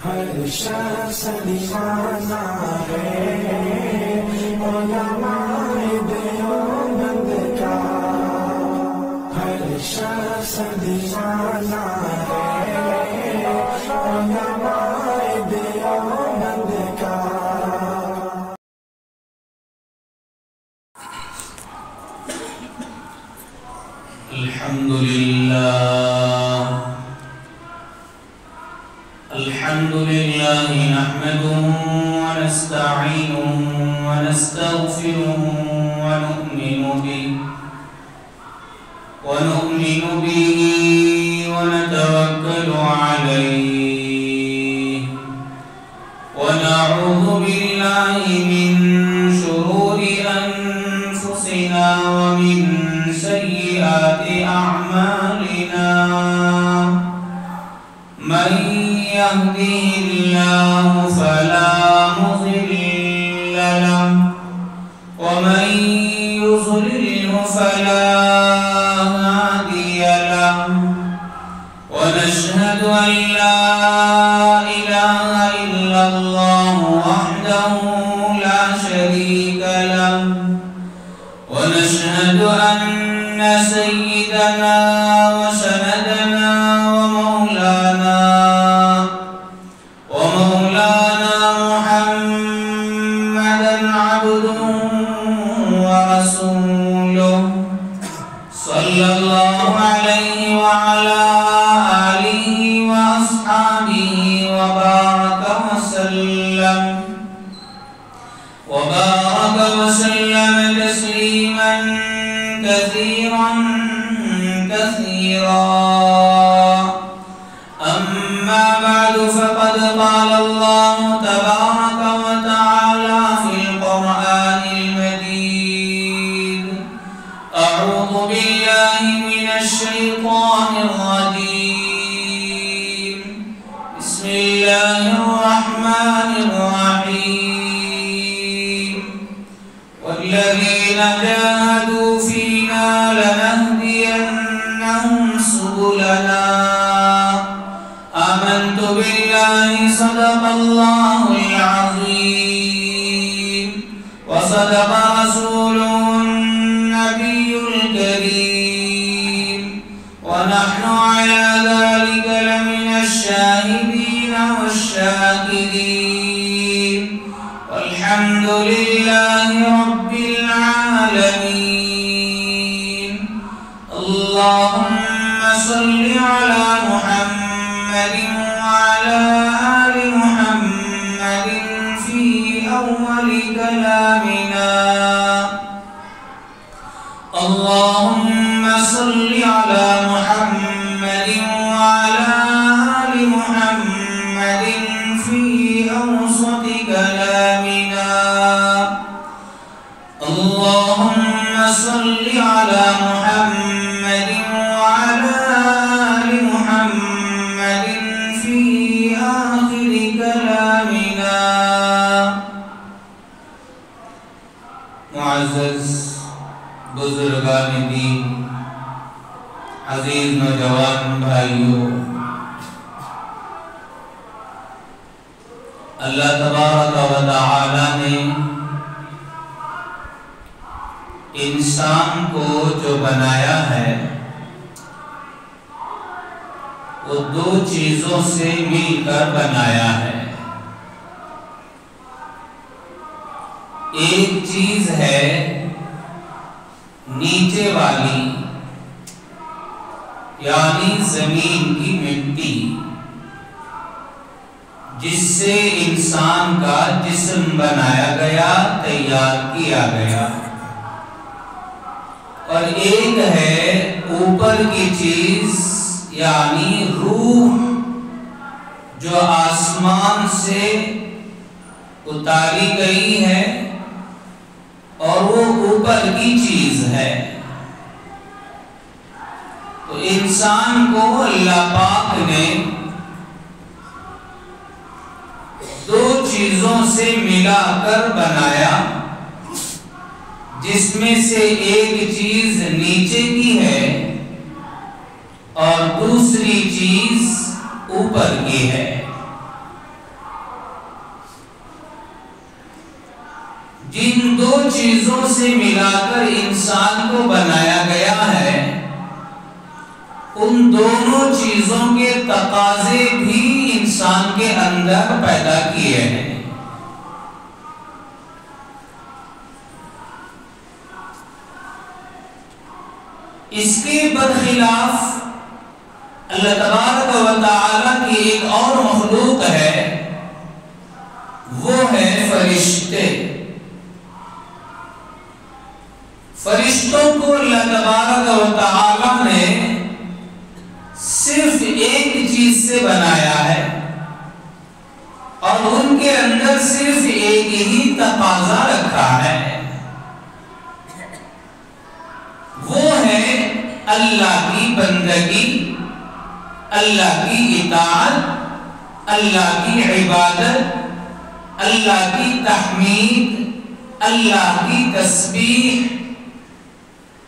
ہر شخص دیوانہ ہے علماء دیوبند کا، ہر شخص دیوانہ ہے علماء دیوبند کا۔ الحمد لله نحمده ونستعينه ونستغفره ونؤمن به ونتوكل عليه ونعوذ بالله من شرور أنفسنا ومن سيئات أعمالنا، من يهده الله فلا مضل له ومن يضلل فلا هادي له، ونشهد أن لا إله إلا الله وحده لا شريك له، ونشهد أن سيدنا وسندنا ومولانا محمدا عبده ورسوله صلى الله عليه وعلى آله وأصحابه وبارك وسلم تسليما كثيرا أما بعد، فقد قال الله تبارك وتعالى في القرآن المجيد: أعوذ بالله من الشيطان الرجيم، بسم الله الرحمن الرحيم، والذين جاهدوا فينا لنهدينهم سبلنا، آمنت بالله صدق الله العظيم، وصدق رسوله النبي الكريم، ونحن على ذلك لمن الشاهدين والشاكرين، والحمد لله رب العالمين. اللهم صل على محمد وعلى آل محمد في أول كلامنا. اللهم صل على محمد وعلى آل محمد في أوسط كلامنا. اللهم صل على محمد وعلى آل محمد في آخر كلامنا. معزز بزرگان دین، عزیز نوجوان بھائیوں، اللہ تبارک و تعالی نے انسان کو جو بنایا ہے وہ دو چیزوں سے مل کر بنایا ہے. ایک چیز ہے نیچے والی، یعنی زمین کی مٹی، جس سے انسان کا جسم بنایا گیا، تیار کیا گیا. اور ایک ہے اوپر کی چیز، یعنی روح، جو آسمان سے اتاری گئی ہے اور وہ اوپر کی چیز ہے. تو انسان کو اللہ پاک نے دو چیزوں سے ملا کر بنایا، جس میں سے ایک چیز نیچے کی ہے اور دوسری چیز اوپر کی ہے. جن دو چیزوں سے ملا کر انسان کو بنایا گیا ہے، ان دونوں چیزوں کے تقاضے بھی انسان کے اندر پیدا کیے ہیں۔ اس کے برخلاف اللہ تبارک و تعالی کی ایک اور مخلوق ہے، وہ ہے فرشتے۔ فرشتوں کو اللہ تبارک و تعالی نے صرف ایک چیز سے بنایا ہے، اور ان کے اندر صرف ایک ہی تقاضا رکھا ہے، وہ ہے اللہ کی بندگی، اللہ کی اطاعت، اللہ کی عبادت، اللہ کی تحمید، اللہ کی تسبیح،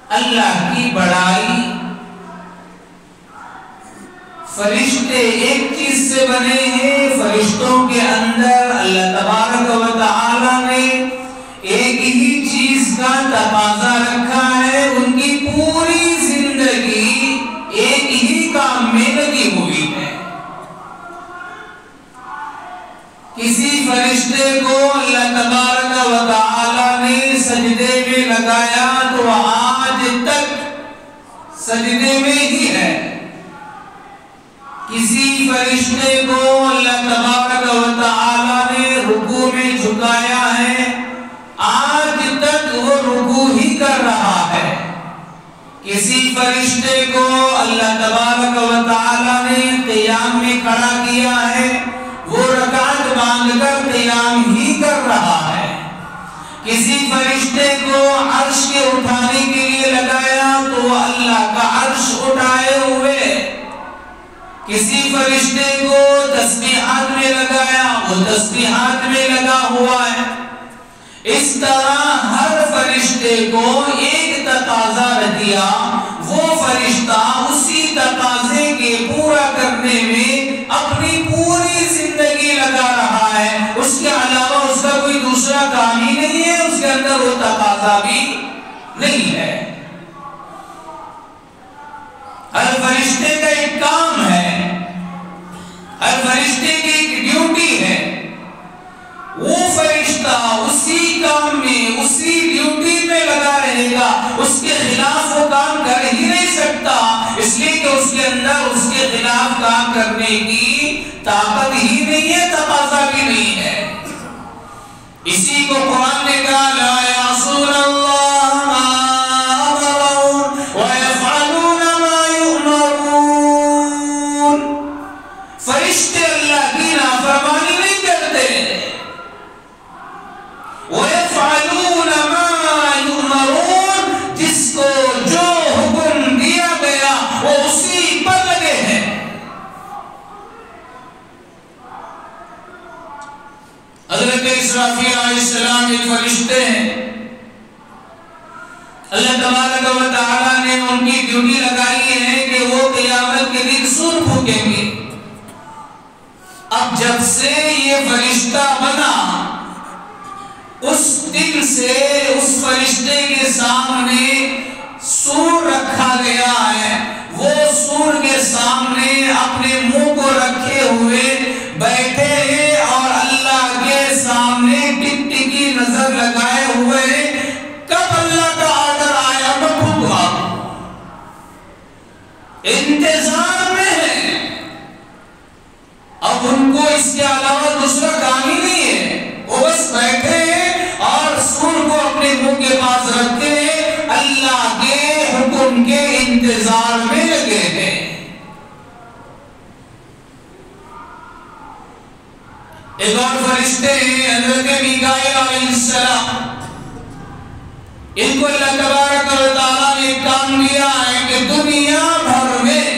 اللہ کی بڑائی۔ فرشتے ایک چیز سے بنے ہیں، فرشتوں کے اندر اللہ تبارک و تعالی نے ایک ہی چیز کا تقاضا رکھا ہے، ان کی پوری زندگی ایک ہی کام میں لگی ہوئی ہے۔ کسی فرشتے کو اللہ تبارک و تعالی نے سجدے میں لگایا تو آج تک سجدے میں ہی ہے۔ کسی فرشتے کو اللہ تبارک و تعالی نے رکوع میں جھکایا ہے، آج تک وہ رکوع ہی کر رہا ہے۔ کسی فرشتے کو اللہ تبارک و تعالی نے قیام میں کھڑا کیا ہے، وہ رکعت باندھ کر قیام ہی کر رہا ہے۔ کسی فرشتے کو عرش کے اٹھانے کے لیے لگایا تو وہ اللہ کا عرش اٹھائے ہوئے۔ کسی فرشتے کو تسبیحات میں لگایا، وہ تسبیحات میں لگا ہوا ہے۔ اس طرح ہر فرشتے کو ایک تقاضا دیا، وہ فرشتہ اسی تقاضے کے پورا کرنے میں اپنی پوری زندگی لگا رہا ہے۔ اس کے علاوہ اس کا کوئی دوسرا کام ہی نہیں ہے، اس کے اندر وہ تقاضا بھی نہیں ہے۔ ہر فرشتے کا ایک کام ہے، ہر فرشتے کی ایک ڈیوٹی ہے۔ وہ فرشتہ اسی کام میں، اسی ڈیوٹی میں لگا رہے گا، اس کے خلاف وہ کام کر ہی نہیں سکتا، اس لیے کہ اس کے اندر اس کے خلاف کام کرنے کی طاقت ہی نہیں ہے، تقاضا بھی نہیں ہے۔ اسی کو قرآن نے کہا لا یعصون اللہ ما امرهم ویفعلون ما یؤمرون۔ فرشتے اللہ کی نافرمانی نہیں کرتے، وَيَفْعَلُونَ مَا يُؤْمَرُونَ، جس کو جو حکم دیا گیا وہ اسی پر لگے ہیں۔ حضرت اسرافیل علیہ السلام ایک فرشتے ہیں، اللہ تبارک و تعالی نے ان کی ڈیوٹی لگائی ہے کہ وہ قیامت کے دن سور پھونکیں گے۔ اب جب سے یہ فرشتہ بنا، اس دن سے اس فرشتے کے سامنے سور رکھا گیا ہے، وہ سور کے سامنے اپنے منہ کو رکھے ہوئے بیٹھے ہیں اور اللہ کے سامنے ٹکٹکی نظر لگائے ہوئے، کب اللہ کا آرڈر آیا تو پھونکا، انتظار میں ہے۔ اب ان کو اس کے علاوہ دوسرا کام ہی نہیں ہے، وہ بس بیٹھے ہیں اور سور کو اپنے منہ کے پاس رکھتے ہیں، اللہ کے حکم کے انتظار میں لگے ہیں۔ ایک اور فرشتے ہیں حضرت میکائیل علیہ السلام، ان کو اللہ تبارک و تعالی نے کام دیا ہے کہ دنیا بھر میں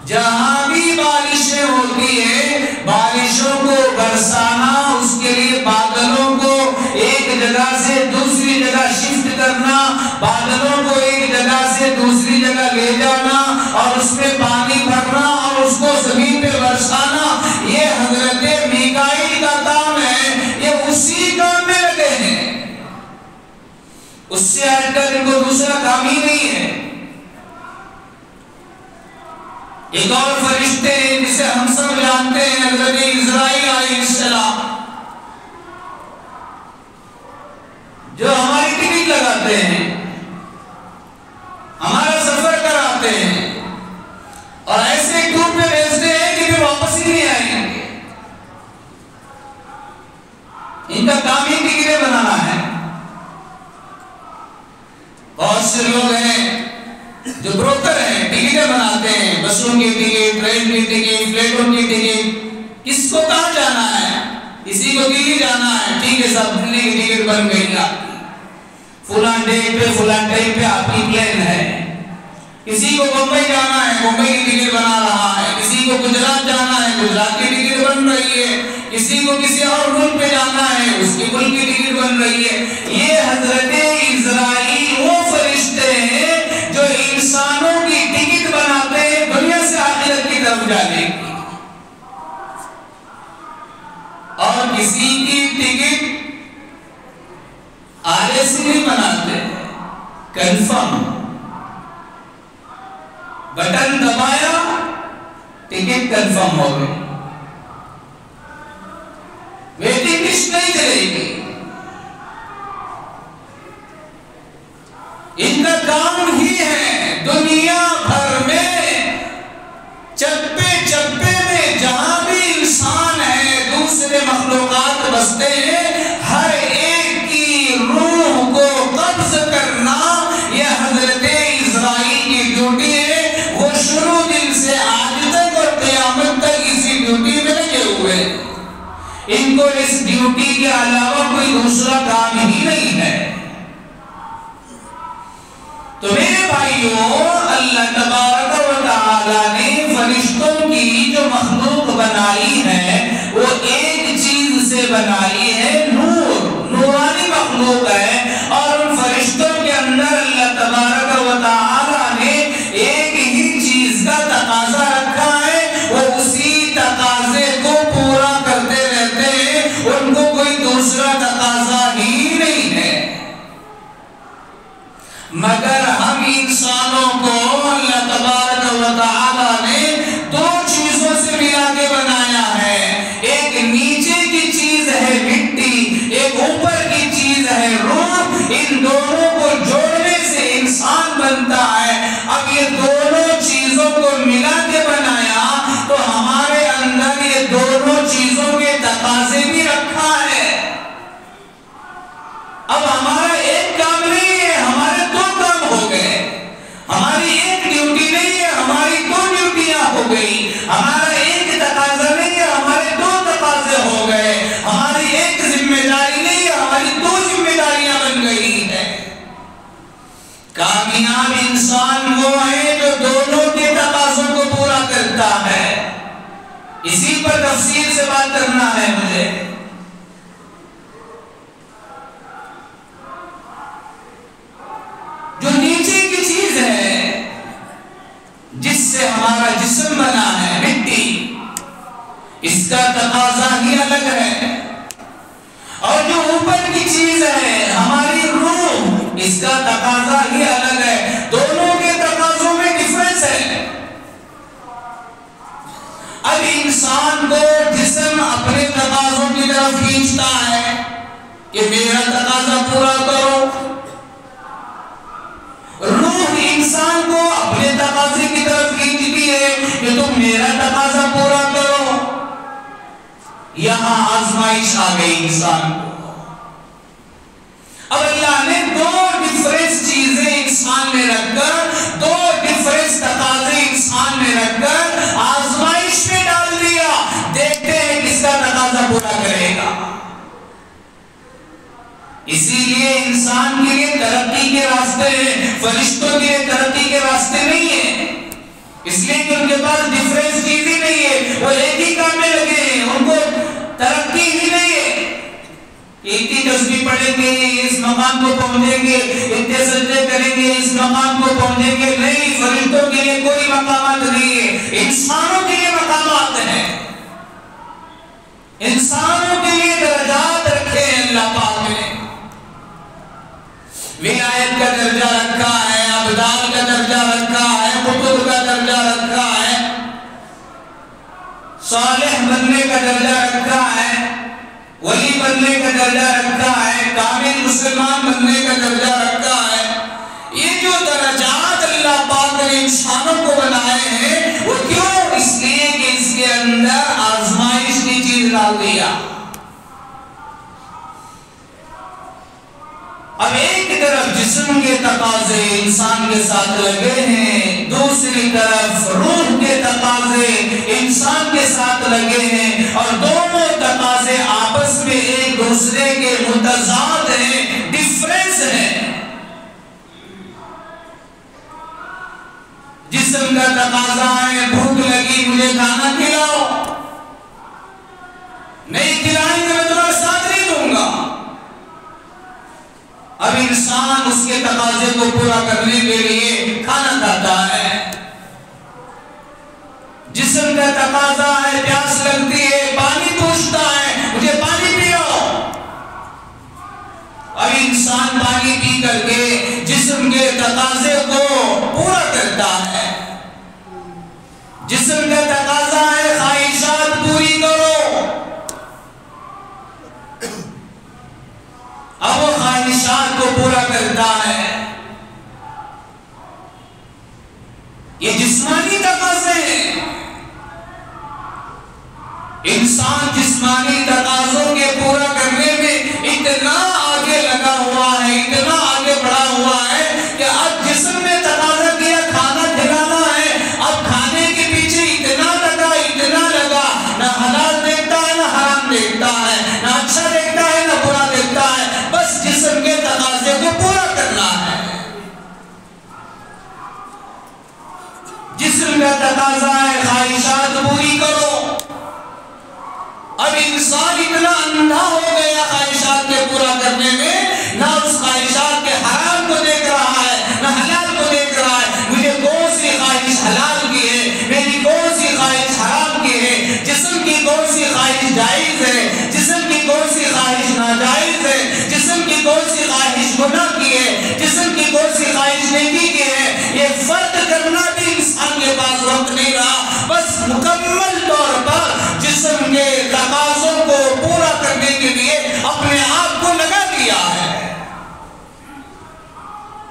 جہاں بھی بارشیں ہوتی ہیں، بارشوں کو برسانا، اس کے لیے بادلوں کو ایک جگہ سے دوسری جگہ شفٹ کرنا، بادلوں کو ایک جگہ سے دوسری جگہ لے جانا اور اس میں پانی بھرنا اور اس کو زمین پہ برسانا، یہ حضرت میکائیل کا کام ہے، یہ اسی کام میں لگے ہیں۔ سے ہٹ کر ان کو دوسرا کام ہی نہیں ہے. ایک اور فرشتے ہیں جسے ہم سب جانتے ہیں، حضرت اسرائیل علیہ السلام، جو ہماری ٹکٹ لگاتے ہیں، ہمارا سفر کراتے ہیں اور ایسے ٹور پہ بھیجتے ہیں کہ پھر واپس ہی نہیں آئیں گے. ان کا کام ہی ٹکٹیں بنانا ہے. بہت سے لوگ ہیں جو بروکر ہیں، ٹکٹیں بناتے ہیں، بسوں کی ٹکٹ، ٹرین کی ٹکٹ، فلائٹوں کی ٹکٹ. کس کو کہاں جانا ہے؟ کسی کو دلی جانا ہے، ٹھیک ہے صاحب، دلی کی ٹکٹ بن گئی آپ کی، فلاں ڈیٹ پہ فلاں ٹائم پہ آپ کی پلین ہے. کسی کو بمبئی جانا ہے، بمبئی کی ٹکٹ بنا رہا ہے. کسی کو گجرات جانا ہے، گجرات کی ٹکٹ بن رہی ہے. کسی کو کسی اور ملک پہ جانا ہے، اس کی ملک کی ٹکٹ بن رہی ہے. یہ حضرت اسرائیل وہ فرشتے ہیں جو انسانوں کی ٹکٹ بناتے ہیں دنیا سے آخرت کی طرف جانے کی. اور کسی کی ٹکٹ آلے سے نہیں بناتے، کنفرم بٹن دبایا ٹکٹ کنفرم ہو گئی، ویٹنگ لسٹ نہیں چلے گی. ان کا کام ہی ہے دنیا بھر میں چپے چپے میں جہاں بھی انسان ہے، دوسرے مخلوقات بستے ہیں، ہر ایک کی روح کو قبض کرنا یہ حضرت اسرائیل کی ڈیوٹی ہے. وہ شروع دن سے آج تک اور قیامت تک اسی ڈیوٹی میں لگے ہوئے. ان کو اس ڈیوٹی کے علاوہ کوئی دوسرا کام ہی نہیں ہے. تو میرے بھائیوں، اللہ تبارک و تعالی نے فرشتوں کی جو مخلوق بنائی ہے وہ ایک چیز سے بنائی ہے، نور، نورانی مخلوق ہے. اور ان فرشتوں کے اندر اللہ تبارک و تعالی نے ایک ہی چیز کا تقاضا رکھا ہے، وہ اسی تقاضے کو پورا کرتے رہتے ہیں. ان کو کوئی دوسرا تقاضا ہی نہیں ہے. مگر ہم انسانوں کو اللہ تبارک و تعالی نے دو چیزوں سے ملا کے بنایا ہے. ایک نیچے کی چیز ہے مٹی، ایک اوپر کی چیز ہے روح. ان دونوں کو جوڑنے سے انسان بنتا ہے. اب یہ دونوں چیزوں کو ملا کے بنایا تو ہمارے اندر یہ دونوں چیزوں کے تقاضے بھی رکھا ہے. اب ہمارا ایک کام نہیں ہے، ہمارے دو کام ہو گئے. ہماری ایک ڈیوٹی نہیں ہے، ہماری دو ڈیوٹیاں ہو گئی. ہمارا ایک تقاضا نہیں ہے، ہمارے دو تقاضے ہو گئے. ہماری ایک ذمہ داری نہیں ہے، ہماری دو ذمہ داریاں بن گئی ہیں. کامیاب انسان وہ ہے جو دونوں کے تقاضوں کو پورا کرتا ہے. اسی پر تفصیل سے بات کرنا ہے مجھے. جو نیچے کی چیز ہے جس سے ہمارا جسم بنا ہے، مٹی، اس کا تقاضا ہی الگ ہے. اور جو اوپر کی چیز ہے ہماری روح، اس کا تقاضا ہی الگ ہے. دونوں کے تقاضوں میں ڈفرنس ہے. اب انسان کو جسم اپنے تقاضوں کی طرف کھینچتا ہے کہ میرا تقاضا پورا کرو. روح انسان کو اپنے تقاضے کی طرف کھینچتی ہے کہ تم میرا تقاضا پورا کرو. یہاں آزمائش آ گئی انسان کو. اب اللہ نے دو ڈفرنس چیزیں انسان میں رکھ کر، دو ڈفرنس تقاضے انسان میں رکھ کر آزمائش میں ڈال دیا. دیکھتے ہیں کس کا تقاضا پورا کرے گا. اسی لیے انسان کے لیے ترقی کے راستے ہیں، فرشتوں کے لیے ترقی کے راستے نہیں ہیں. اس لیے کہ ان کے پاس ڈفرنس چیز ہی نہیں ہے، وہ ایک ہی کام میں لگے ہیں، ان کو ترقی ہی نہیں ہے. اتنی تسبیح پڑھیں گے اس مقام کو پہنچیں گے، اتنے سجدے کریں گے اس مقام کو پہنچیں گے. نہیں، فرشتوں کے لیے کوئی مقامات نہیں ہے، انسانوں کے لیے مقامات ہیں. انسانوں کے لیے درجات رکھے ہیں اللہ پاک نے. ولایت عقائد کا درجہ رکھا ہے، ابدال کا درجہ رکھا ہے، قطب کا درجہ رکھا ہے، صالح بننے کا درجہ رکھا ہے، ولی بننے کا درجہ رکھا ہے، کامل مسلمان بننے کا درجہ رکھا ہے۔ یہ جو درجات اللہ پاک نے انسانوں کو بنائے ہیں وہ کیوں؟ اس لیے کہ اس کے اندر آزمائش کی چیز ڈال دیا۔ اب ایک طرف جسم کے تقاضے انسان کے ساتھ لگے ہیں، دوسری طرف روح کے تقاضے انسان کے ساتھ لگے ہیں، اور دونوں تقاضے آپس میں ایک دوسرے کے متضاد ہیں، ڈیفرنس ہیں۔ جسم کا تقاضا ہے بھوک لگی مجھے کھانا کھلاؤ، نہیں کھلائیں گے میں تمہارا ساتھ نہیں دوں گا۔ اب انسان اس کے تقاضے کو پورا کرنے کے لیے کھانا کھاتا ہے۔ جسم کا تقاضا ہے پیاس لگتی ہے پانی پوچھتا ہے مجھے پانی پلاؤ۔ اب انسان پانی پی کر کے جسم کے تقاضے کو پورا کرتا ہے۔ جسم کا تقاضا ہے خواہشات پوری کرو، اب وہ خواہشات کو پورا کرتا ہے۔ یہ جسمانی تقاضے ہیں۔ انسان جسمانی تقاضوں کے پورا کرنے میں اتنا آگے لگا ہوا ہے، اتنا آگے بڑھا ہوا ہے کہ اب جسم نے تقاضا کیا کھانا کھلانا ہے، اب کھانے کے پیچھے اتنا لگا، نہ حلال دیکھتا ہے نہ حرام دیکھتا ہے، نہ اچھا دیکھتا ہے نہ برا دیکھتا ہے، بس جسم کے تقاضے کو پورا کرنا ہے۔ جسم کا تقاضا ہے خواہشات پوری کرو۔ اب انسان اتنا اندھا ہو گیا خواہشات کے پورا کرنے میں، نہ اس خواہشات کے حرام کو دیکھ رہا ہے نہ حلال کو دیکھ رہا ہے۔ مجھے کون سی خواہش حلال کی ہے، میری کون سی خواہش حرام کی ہے، جسم کی کون سی خواہش جائز ہے، جسم کی کون سی خواہش ناجائز ہے، جسم کی کون سی خواہش گناہ کی ہے، جسم کی کون سی خواہش نیکی کی ہے، یہ فرق کرنا بھی انسان کے پاس وقت نہیں رہا۔ بس مکمل طور پر جسم کے تقاضوں کو پورا کرنے کے لیے اپنے آپ کو لگا دیا ہے۔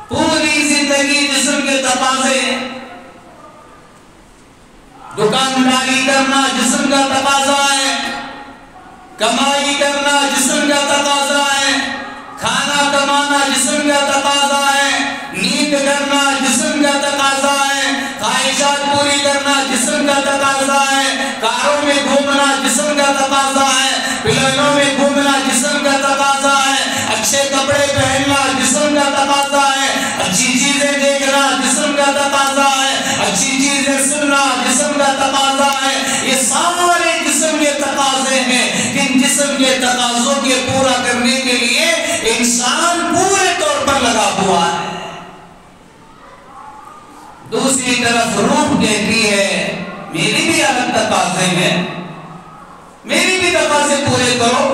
پوری زندگی جسم کے تقاضے، دکانداری کرنا جسم کا تقاضا ہے، کمائی کرنا جسم کا تقاضا ہے، کھانا کمانا جسم کا تقاضا ہے، نیند کرنا جسم کا تقاضا ہے، خواہشات پوری کرنا جسم کا تقاضا ہے، کاروں میں گھومنا جسم کا تقاضا ہے، پلانوں میں گھومنا جسم کا تقاضا ہے، اچھے کپڑے پہننا جسم کا تقاضا ہے، اچھی چیزیں دیکھنا جسم کا تقاضا ہے، اچھی چیزیں سننا جسم کا تقاضا ہے۔ یہ سارے جسم کے تقاضے ہیں، جن جسم کے تقاضوں کے پورا کرنے کے لیے انسان پورے طور پر لگا ہوا ہے۔ دوسری طرف روح کہتی ہے میری بھی الگ تقاضے ہیں، میری بھی تقاضے پورے کرو۔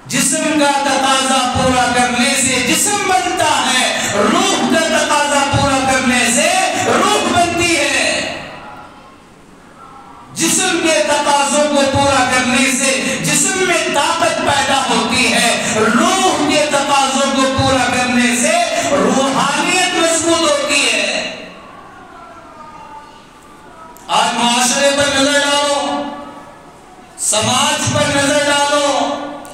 جسم کا تقاضا پورا کرنے سے جسم بنتا ہے، روح کا تقاضا پورا کرنے سے روح بنتی ہے۔ جسم کے تقاضوں کو پورا کرنے سے جسم میں طاقت پیدا ہوتی ہے، روح کے تقاضوں کو پورا کرنے سے روحانیت مضبوط ہوتی ہے۔ آج معاشرے پر نظر ڈالو، سماج پر نظر ڈالو،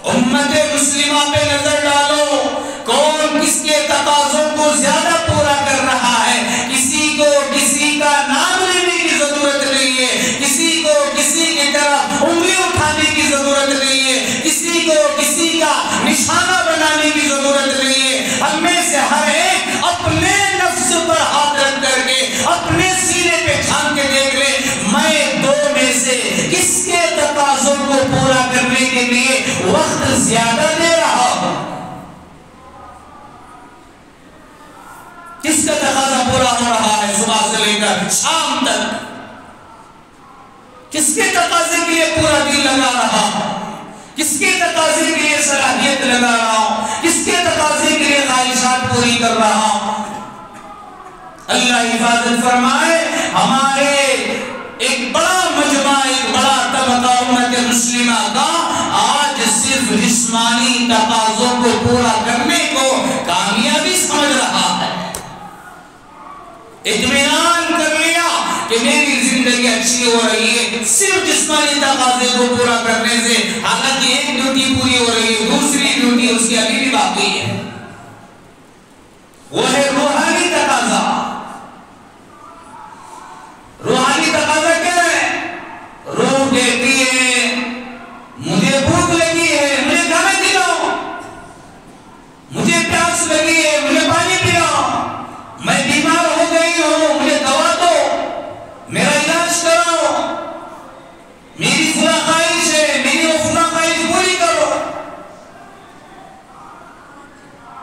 امت مسلمہ پہ نظر ڈالو، کون کس کے تقاضوں کو زیادہ پورا کر رہا ہے۔ کسی کو کسی کا نام لینے کی ضرورت نہیں ہے، کسی کو کسی کی طرف انگلی اٹھانے کی ضرورت نہیں ہے، کسی کو کسی کا نشانہ بنانے کی ضرورت نہیں ہے۔ ہم میں سے ہر ایک اپنے نفس پر ہاتھ رکھ کر کے اپنے سینے پہ چھان کے دیکھ لے، میں دو میں سے کس کے تقاضوں کو پورا کرنے کے لیے وقت زیادہ دے رہا ہوں، کس کا تقاضا پورا ہو رہا ہے صبح سے لے کر شام تک، کس کے تقاضے کے لیے پورا دن لگا رہا ہوں۔ کس کے تقاضے کے لیے صلاحیت لگا رہا ہوں, کس کے تقاضے کے لیے خواہشات پوری کر رہا ہوں. اللہ حفاظت فرمائے. ہمارے ایک بڑا مجمع, ایک بڑا طبقہ امت مسلمہ کا آج صرف جسمانی تقاضوں کو پورا کرنے کو کامیابی سمجھ رہا ہے. اطمینان کر لیا کہ میری زندگی اچھی ہو رہی ہے صرف جسمانی تقاضے کو پورا کرنے سے. حالانکہ ایک ڈیوٹی پوری ہو رہی ہے, دوسری ڈیوٹی اس کی ابھی بھی باقی ہے, وہ ہے روحانی تقاضا. روحانی تقاضا کیا ہے؟ روح کہتی ہے مجھے بھوک لگی ہے, مجھے کھانا کھلاؤ, مجھے پیاس لگی ہے, مجھے پانی پلاؤ, میں بیمار ہو گئی ہوں, مجھے دوا دو, میرا علاج کرو, میری فلاں خواہش ہے, میری وہ فلاں خواہش پوری کرو.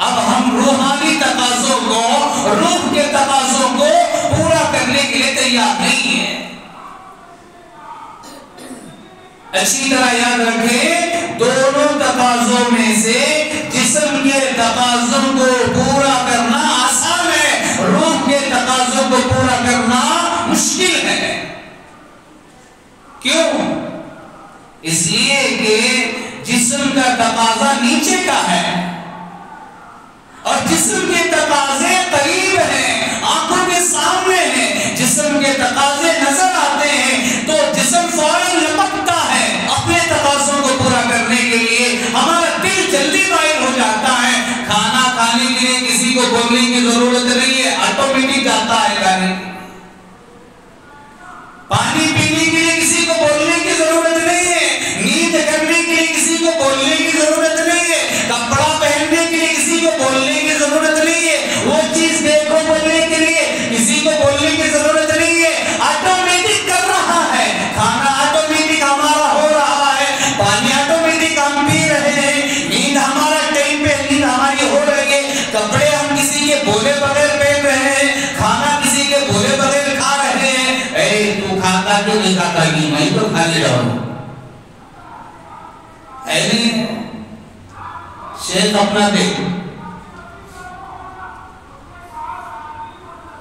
اب ہم روحانی تقاضوں کو, روح کے تقاضوں کو پورا کرنے کے لیے تیار نہیں ہیں. اچھی طرح یاد رکھیں, دونوں تقاضوں میں سے جسم کے تقاضوں کو پورا کرنا آسان ہے, روح کے تقاضوں کو پورا کرنا مشکل ہے. کیوں؟ اس لیے کہ جسم کا تقاضا نیچے کا ہے اور جسم کے تقاضے قریب ہیں, آنکھوں کے سامنے ہیں. جسم کے تقاضے نظر آتے ہیں تو جسم فوراً لپکتا ہے اپنے تقاضوں کو پورا کرنے کے لیے. ہمارا دل جلدی مائل ہو جاتا ہے. کھانا کھانے کے لیے کسی کو بولنے کی ضرورت نہیں ہے, آٹومیٹک جاتا ہے کھانے. پانی پینے کے لیے کسی کو بولنے کی ضرورت نہیں ہے, نیند کرنے کے لیے کسی کو بولنے کی ضرورت نہیں ہے, کپڑا پہننے کے لیے کسی کو بولنے کی ضرورت نہیں ہے, وہ چیز دیکھو بولنے کے لیے کسی کو بولنے کی ضرورت نہیں ہے. آٹومیٹک کر رہا ہے. کھانا آٹومیٹک ہمارا ہو رہا ہے, پانی آٹومیٹک ہم پی رہے ہیں, نیند ہمارا ٹائم پہ نیند ہماری ہو رہی ہے, کپڑے ہم کسی کے بولے بغیر پہن رہے ہیں, کھانا کسی کے بولے بغیر کھا رہے ہیں. اے تو کھاتا کیوں نہیں کھاتا کی, میں تو کھا لے رہا ہوں. شیخ اپنا دیکھ,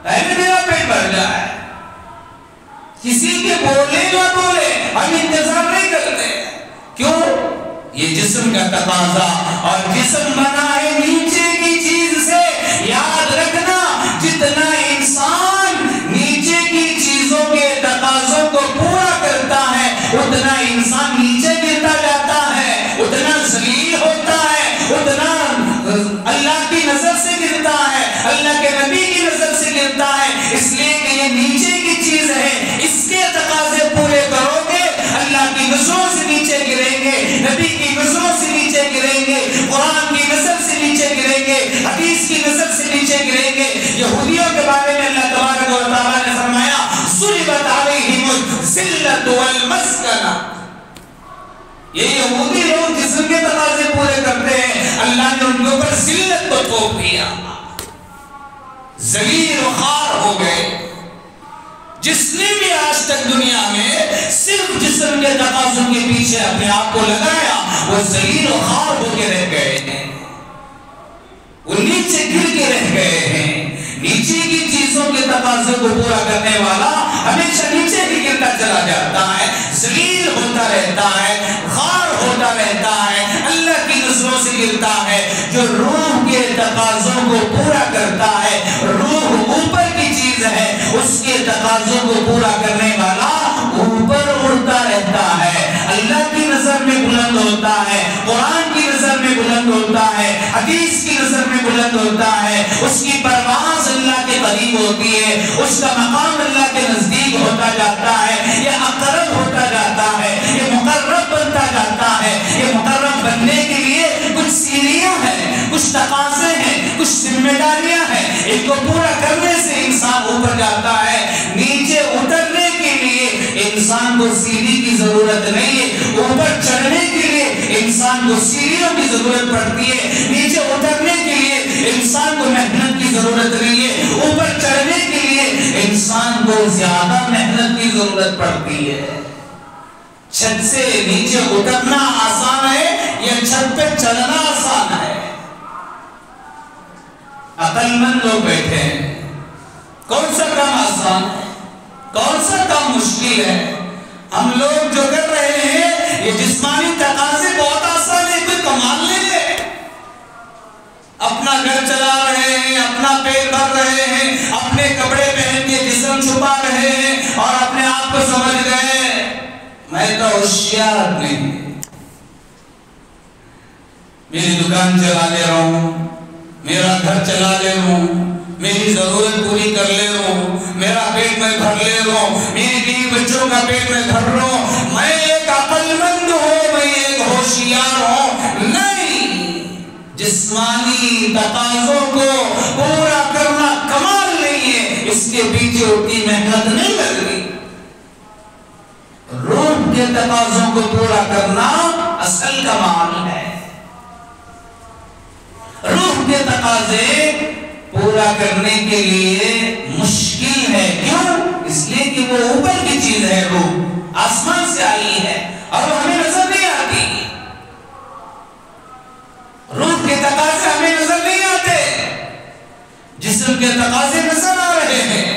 میرا پیٹ بھر جائے, کسی کے بولے نہ بولے ہم انتظار نہیں کرتے. کیوں؟ یہ جسم کا تقاضا, اور جسم بنا ہے نیچے کی چیز سے. یاد رکھنا, جتنا انسان نیچے کی چیزوں کے تقاضوں کو پورا کرتا ہے اتنا انسان نیچے گرتا جاتا ہے, اتنا ذلیل ہوتا ہے, اتنا اللہ کی نظر سے گرتا ہے, اللہ کے نبی کی نظر سے گرتا ہے. اس لیے کہ یہ نیچے کی چیز ہے, اس کے تقاضے پورے کرو گے اللہ کی نظروں سے نیچے گریں گے, نبی کی نظروں سے نیچے گریں گے, قرآن کی نظر سے نیچے گریں گے, حدیث کی نظر سے نیچے گریں گے. یہودیوں کے بارے میں اللہ تبارک و تعالیٰ نے فرمایا ضربت علیہم الذلۃ والمسکنہ. یہ یہودی لوگ جسم کے تقاضے پورے کرتے ہیں, اللہ نے ان کے اوپر ذلت کو تھوپ دیا, ذلیل و خوار ہو گئے. جس نے بھی آج تک دنیا میں صرف جسم کے تقاضوں کے پیچھے اپنے آپ کو لگایا وہ ذلیل و خوار ہو کے رہ گئے ہیں, وہ نیچے گر کے رہ گئے ہیں. نیچے کی چیزوں کے تقاضوں کو پورا کرنے والا ہمیشہ نیچے ہی گرتا چلا جاتا ہے, ذلیل ہوتا رہتا ہے, خوار ہوتا رہتا ہے, اللہ کی نظروں سے گرتا ہے. جو روح کے تقاضوں کو پورا کرتا ہے, روح اوپر کی چیز ہے, اس کے تقاضوں کو پورا کرنے والا اوپر اڑتا رہتا ہے, اللہ کی نظر میں بلند ہوتا ہے, قرآن کی نظر میں بلند ہوتا ہے, حدیث کی نظر میں بلند ہوتا ہے, اس کی پرواز اللہ کے قریب ہوتی ہے, اس کا مقام اللہ کے نزدیک ہوتا جاتا ہے, یہ اقرب ہوتا جاتا ہے, یہ مقرب بنتا جاتا ہے. یہ مقرب بننے کے لیے کچھ سیڑھیاں ہیں, کچھ تقاضے ہیں, کچھ ذمہ داریاں ہیں, ان کو پورا کرنے سے انسان اوپر جاتا ہے. نیچے اترنے کے لیے انسان کو سیڑھی کی ضرورت نہیں ہے, اوپر چڑھنے کے لیے انسان کو سیڑھیوں کی ضرورت پڑتی ہے. نیچے اترنے کے لیے انسان کو محنت کی ضرورت نہیں ہے, اوپر چڑھنے کے لیے انسان کو زیادہ محنت کی ضرورت پڑتی ہے. محنت کی ضرورت پڑتی ہے. چھت سے نیچے اترنا آسان ہے یا چھت پہ چڑھنا آسان ہے؟ عقل مند لوگ بیٹھے ہیں، کون سا کام آسان ہے، کون سا کام مشکل ہے؟ ہم لوگ جو کر رہے ہیں یہ جسمانی تقاضے بہت آسان ہے، کوئی کمال نہیں ہے۔ اپنا گھر چلا رہے ہیں، اپنا پیٹ بھر رہے ہیں، اپنے کپڑے پہن کے جسم چھپا رہے ہیں اور اپنے آپ کو سمجھ گئے میں تو ہوشیار نہیں، میری دکان چلا لے رہا ہوں، میرا گھر چلا لے رہا ہوں، میری ضرورت پوری کر لے رہا ہوں، میرا پیٹ میں بھر لے رہا ہوں، میری بیوی بچوں کا پیٹ میں بھر رہا ہوں، میں ایک عقل مند ہوں، میں ایک ہوشیار ہوں۔ نہیں، جسمانی تقاضوں کو پورا کرنا کمال نہیں ہے، اس کے پیچھے اتنی محنت نہیں لگ رہی۔ روح کے تقاضوں کو پورا کرنا اصل کمال ہے۔ روح کے تقاضے پورا کرنے کے لیے مشکل ہے، کیوں؟ اس لیے کہ وہ اوپر کی چیز ہے، روح آسمان سے آئی ہے اور وہ ہمیں نظر نہیں آتی۔ روح کے تقاضے ہمیں نظر نہیں آتے، جسم کے تقاضے نظر آ رہے ہیں۔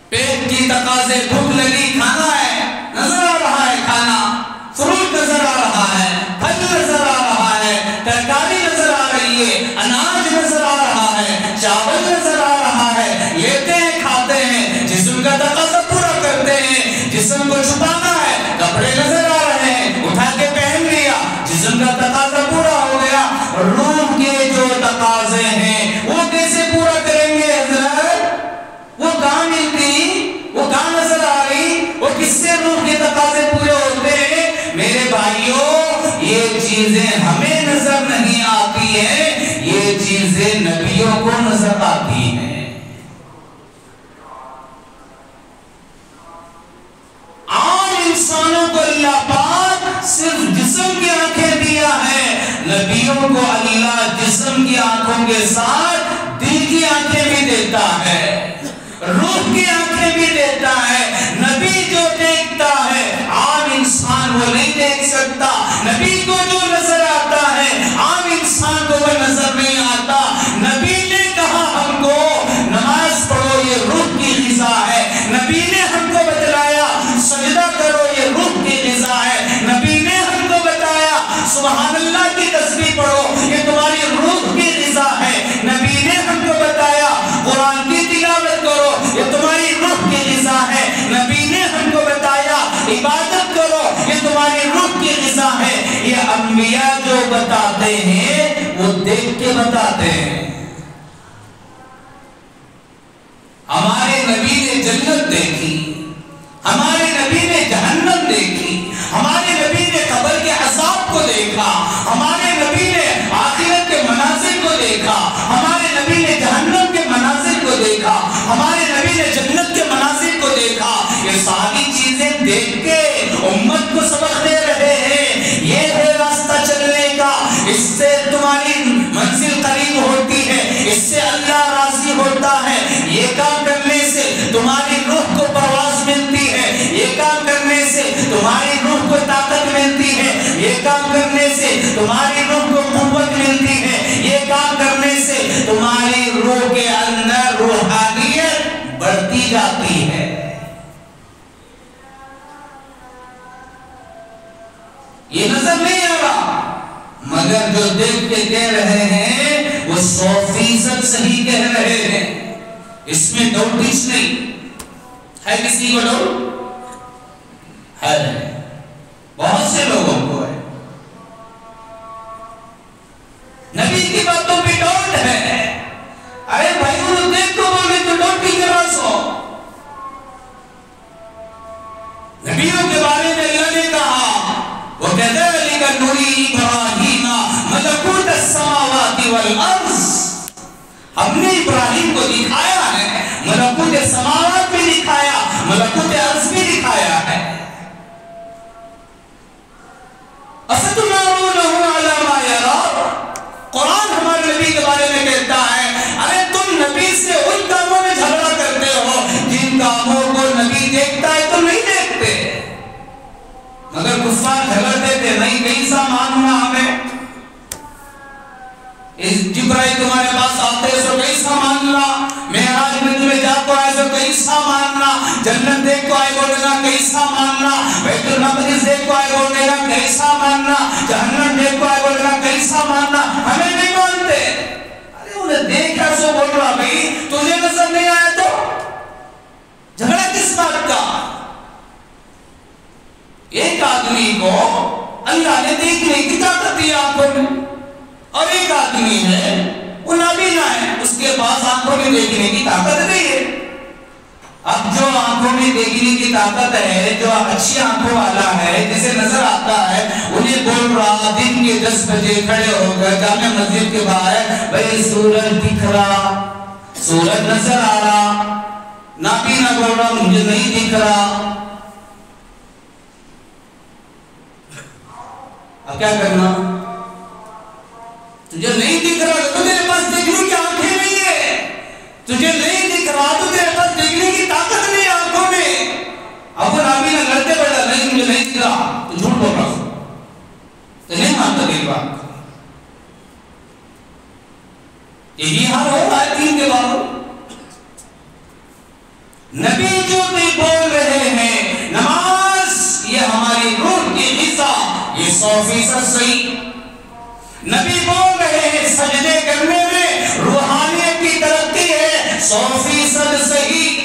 پیٹ کی تقاضے، بھوک لگی، کھانا ہے، نظر آ رہا ہے، کھانا، فروٹ نظر آ رہا ہے، پھل نظر آ رہا ہے، ترکاری نظر آ رہی ہے، اناج نظر آ رہا ہے، چاول نظر آ رہا ہے، لیتے ہیں، کھاتے ہیں، جسم کا تقاضا پورا کرتے ہیں۔ جسم کو چھپانا ہے، کپڑے نظر آ رہے ہیں، اٹھا کے پہن لیا، جسم کا تقاضا پورا ہو گیا۔ روح کے جو تقاضے ہیں وہ کیسے پورا کریں گے حضرت؟ وہ کہاں ملتی، وہ کہاں نظر آ رہی، وہ کس سے روح کے تقاضے پورے ہوتے ہیں؟ میرے بھائیوں، یہ چیزیں ہمیں نظر نہیں آتی ہیں، یہ چیزیں نبیوں کو نظر آتی ہیں۔ عام انسانوں کو اللہ پاک صرف جسم کی آنکھیں دیا ہے، نبیوں کو اللہ جسم کی آنکھوں کے ساتھ دل کی آنکھیں بھی دیتا ہے، روح کی آنکھیں بھی دیتا ہے۔ نبی جو دیکھتا ہے عام انسان وہ نہیں دیکھ سکتا، نبی کو جو نظر آتا ہے عام انسان کو وہ نظر نہیں آتا۔ نبی نے کہا ہم کو نماز پڑھو، یہ روح کی غذا ہے، نبی نے ہم کو بتلایا سجدہ کرو، یہ روح کی غذا ہے، نبی نے ہم کو بتایا سبحان اللہ کی تسبیح پڑھو، یہ تمہاری روح کی غذا ہے، نبی نے ہم کو بتایا قرآن کی تلاوت کرو، یہ تمہاری روح کی غذا ہے، نبی نے ہم کو بتایا عبادت کرو، یہ تمہاری روح کی غذا ہے۔ یہ انبیاء جو بتاتے ہیں وہ دیکھ کے بتاتے ہیں۔ ہمارے نبی نے جنت دیکھی، ہمارے نبی نے جہنم دیکھی، ہمارے نبی نے قبر کے عذاب کو دیکھا، ہمارے نبی نے آخرت کے مناظر کو دیکھا، ہمارے نبی نے جہنم کے مناظر کو دیکھا، ہمارے نبی نے جنت کے مناظر کو دیکھا۔ یہ ساری چیزیں دیکھ کے امت کو سبق دے رہے ہیں، یہ ہے راستہ چلنے کا، اس سے تمہاری منزل قریب ہوتی ہے، اس سے اللہ راضی ہوتا ہے، یہ کام کرنے سے تمہاری روح کو پرواز ملتی ہے، یہ کام کرنے سے تمہاری روح کو طاقت ملتی ہے، یہ کام کرنے سے تمہاری روح کو قوت ملتی ہے، یہ کام کرنے سے تمہاری روح کے اندر روحانیت بڑھتی جاتی ہے۔ یہ نظر نہیں آ رہا، مگر جو دیکھ کے کہہ رہے ہیں وہ 100% صحیح کہہ رہے ہیں، اس میں ڈاؤٹ کچھ نہیں ہے۔ کسی کو ڈاؤٹ ہے؟ بہت سے لوگوں کو ہے، نبی کی باتوں پہ ڈاؤٹ ہے۔ ارے بھائی وہ دیکھ تو بولے تو ڈاؤٹ کی طرح سو۔ نبیوں کے بارے میں اللہ نے کہا وَكَذَلِكَ نُرِي إِبْرَاهِيمَ مَلَكُوتَ السَّمَاوَاتِ وَالْأَرْضِ، ہم نے ابراہیم کو دکھایا ہے، ملکوت سماوات بھی دکھایا، ملکوت ارض بھی دکھایا ہے۔ أَفَتُمَارُونَهُ عَلَى مَا يَرَى، قرآن ہمارے نبی کے بارے میں کہتا ہے ارے تم نبی سے ان کاموں میں جھگڑا کرتے ہو جن کاموں کو نبی دیکھتا مگر کفار جھگڑتے تھے، نہیں کیسا ماننا ہمیں، جبرائیل تمہارے پاس آتے سو کیسا ماننا، معراج میں تمہیں جا کو آئے سو کیسا ماننا، جنت دیکھ کو آئے بولے گا کیسا ماننا، بیت المقدس دیکھ کو آئے بولے گا کیسا ماننا، جہنم دیکھ کو آئے بولے گا کیسا ماننا، ہمیں نہیں مانتے۔ ارے انہیں دیکھا سو بول رہا بھئی تجھے نظر نہیں آیا تو جھگڑا کس بات کا؟ ایک آدمی کو اللہ نے دیکھنے کی طاقت دی آنکھوں میں، اور ایک آدمی ہے وہ نابینا ہے، اس کے پاس آنکھوں میں دیکھنے کی طاقت نہیں ہے۔ اب جو آنکھوں میں دیکھنے کی طاقت ہے، جو اچھی آنکھوں والا ہے، جسے نظر آتا ہے، انہیں بول رہا دن کے 10 بجے کھڑے ہو گئے جامع مسجد کے باہر، بھئی سورج دکھ رہا، سورج نظر آ رہا، نابینا بول رہا مجھے نہیں دکھ رہا، اب کیا کرنا؟ تجھے نہیں دکھ رہا تو تیرے پاس دیکھنے کی آنکھیں نہیں ہے، تجھے نہیں دکھ رہا تو تیرے پاس دیکھنے کی طاقت نہیں آنکھوں میں۔ اب وہ نابینا لڑتے بیٹھا نہیں مجھے نہیں دکھ رہا، تو جھوٹ بول رہا تو نہیں مانتا میری بات۔ یہی حال ہو رہا ہے دین کے بارے۔ نبی جو بھی بول رہے ہیں نماز یہ ہماری روح کی غذا، یہ 100% صحیح۔ نبی بول رہے ہیں سجدے کرنے میں روحانیت کی ترقی ہے، 100% صحیح۔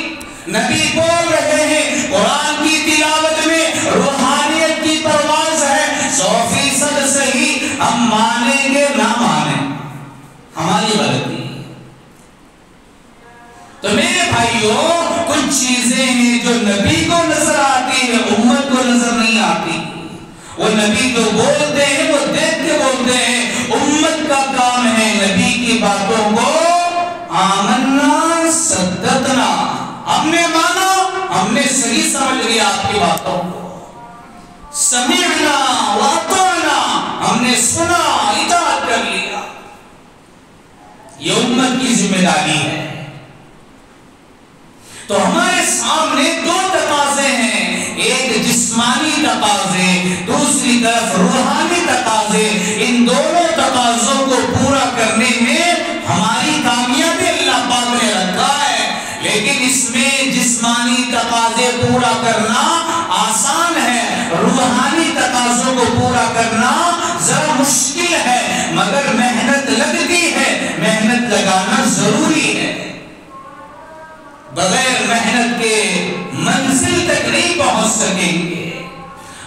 نبی بول رہے ہیں قرآن کی تلاوت میں روحانیت کی پرواز ہے، 100% صحیح۔ ہم مانیں گے نہ مانیں ہماری غلطی۔ تو میرے بھائیوں کچھ چیزیں ہیں جو نبی کو نظر آتی ہیں، امت کو نظر نہیں آتی۔ وہ نبی جو بولتے ہیں وہ دیکھ کے بولتے ہیں، امت کا کام ہے نبی کی باتوں کو آمنا صدقنا، ہم نے مانا، ہم نے صحیح سمجھ لیا آپ کی باتوں کو، سمعنا واطعنا، ہم نے سنا اطاعت کر لیا۔ یہ امت کی ذمہ داری ہے۔ تو ہمارے سامنے 2 تقاضے ہیں، ایک جسمانی تقاضے، دوسری طرف روحانی تقاضے۔ ان دونوں تقاضوں کو پورا کرنے میں ہماری کامیابی اللہ پاک نے رکھا ہے، لیکن اس میں جسمانی تقاضے پورا کرنا آسان ہے، روحانی تقاضوں کو پورا کرنا ذرا مشکل ہے، مگر محنت لگتی ہے، محنت لگانا ضروری ہے۔ بغیر محنت کے منزل تک نہیں پہنچ سکیں گے،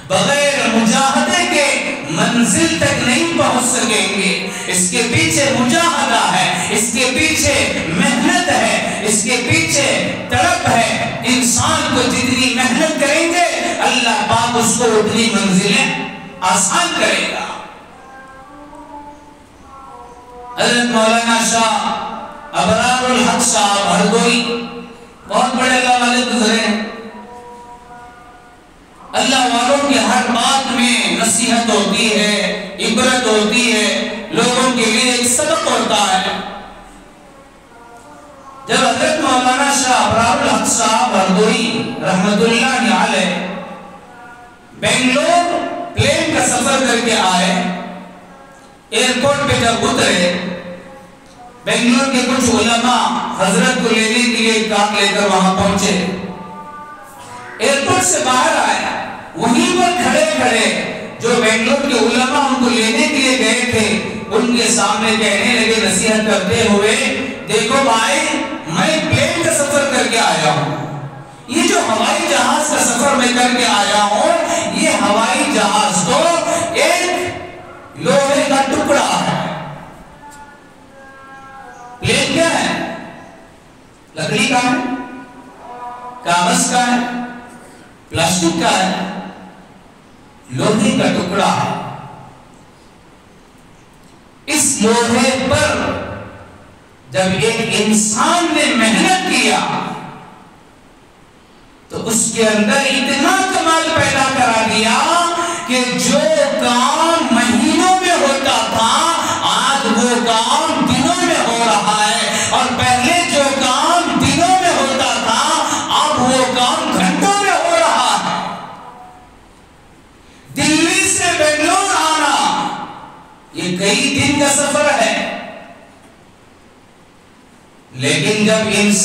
بغیر مجاہدے کے منزل تک نہیں پہنچ سکیں گے۔ اس کے پیچھے مجاہدہ ہے، اس کے پیچھے محنت ہے، اس کے پیچھے تڑپ ہے۔ انسان کو جتنی محنت کریں گے اللہ پاک اس کو اتنی منزلیں آسان کرے گا۔ حضرت مولانا شاہ ابرار الحق صاحب ہردوئی بہت بڑے اللہ والے گزرے ہیں، اللہ والوں کی ہر بات میں نصیحت ہوتی ہے، عبرت ہوتی ہے، لوگوں کے لیے ایک سبق ہوتا ہے۔ جب حضرت مولانا شاہ ابرار الحق صاحب ہردوئی رحمت اللہ علیہ بنگلور پلین کا سفر کر کے آئے، ایئرپورٹ پہ جب اترے، بنگلور کے کچھ علماء حضرت کو لینے کے لیے کار لے کر وہاں پہنچے، ایئرپورٹ سے باہر آئے، وہیں پر کھڑے کھڑے جو بنگلور کے علماء ان کو لینے کے لیے گئے تھے ان کے سامنے کہنے لگے نصیحت کرتے ہوئے، دیکھو بھائی میں پلین کا سفر کر کے آیا ہوں، یہ جو ہوائی جہاز کا سفر میں کر کے آیا ہوں، یہ ہوائی جہاز تو ایک لوہے کا ٹکڑا ہے، پلین کیا ہے؟ لکڑی کا ہے، کاغذ کا ہے، پلاسٹک کا ہے، لوہے کا ٹکڑا ہے۔ اس لوہے پر جب ایک انسان نے محنت کیا تو اس کے اندر اتنا کمال پیدا کرا دیا کہ جو کام مہینوں میں ہوتا تھا آج وہ کام دنوں میں ہو رہا ہے، اور پہلے جو کام دنوں میں ہوتا تھا اب وہ کام گھنٹوں میں ہو رہا ہے۔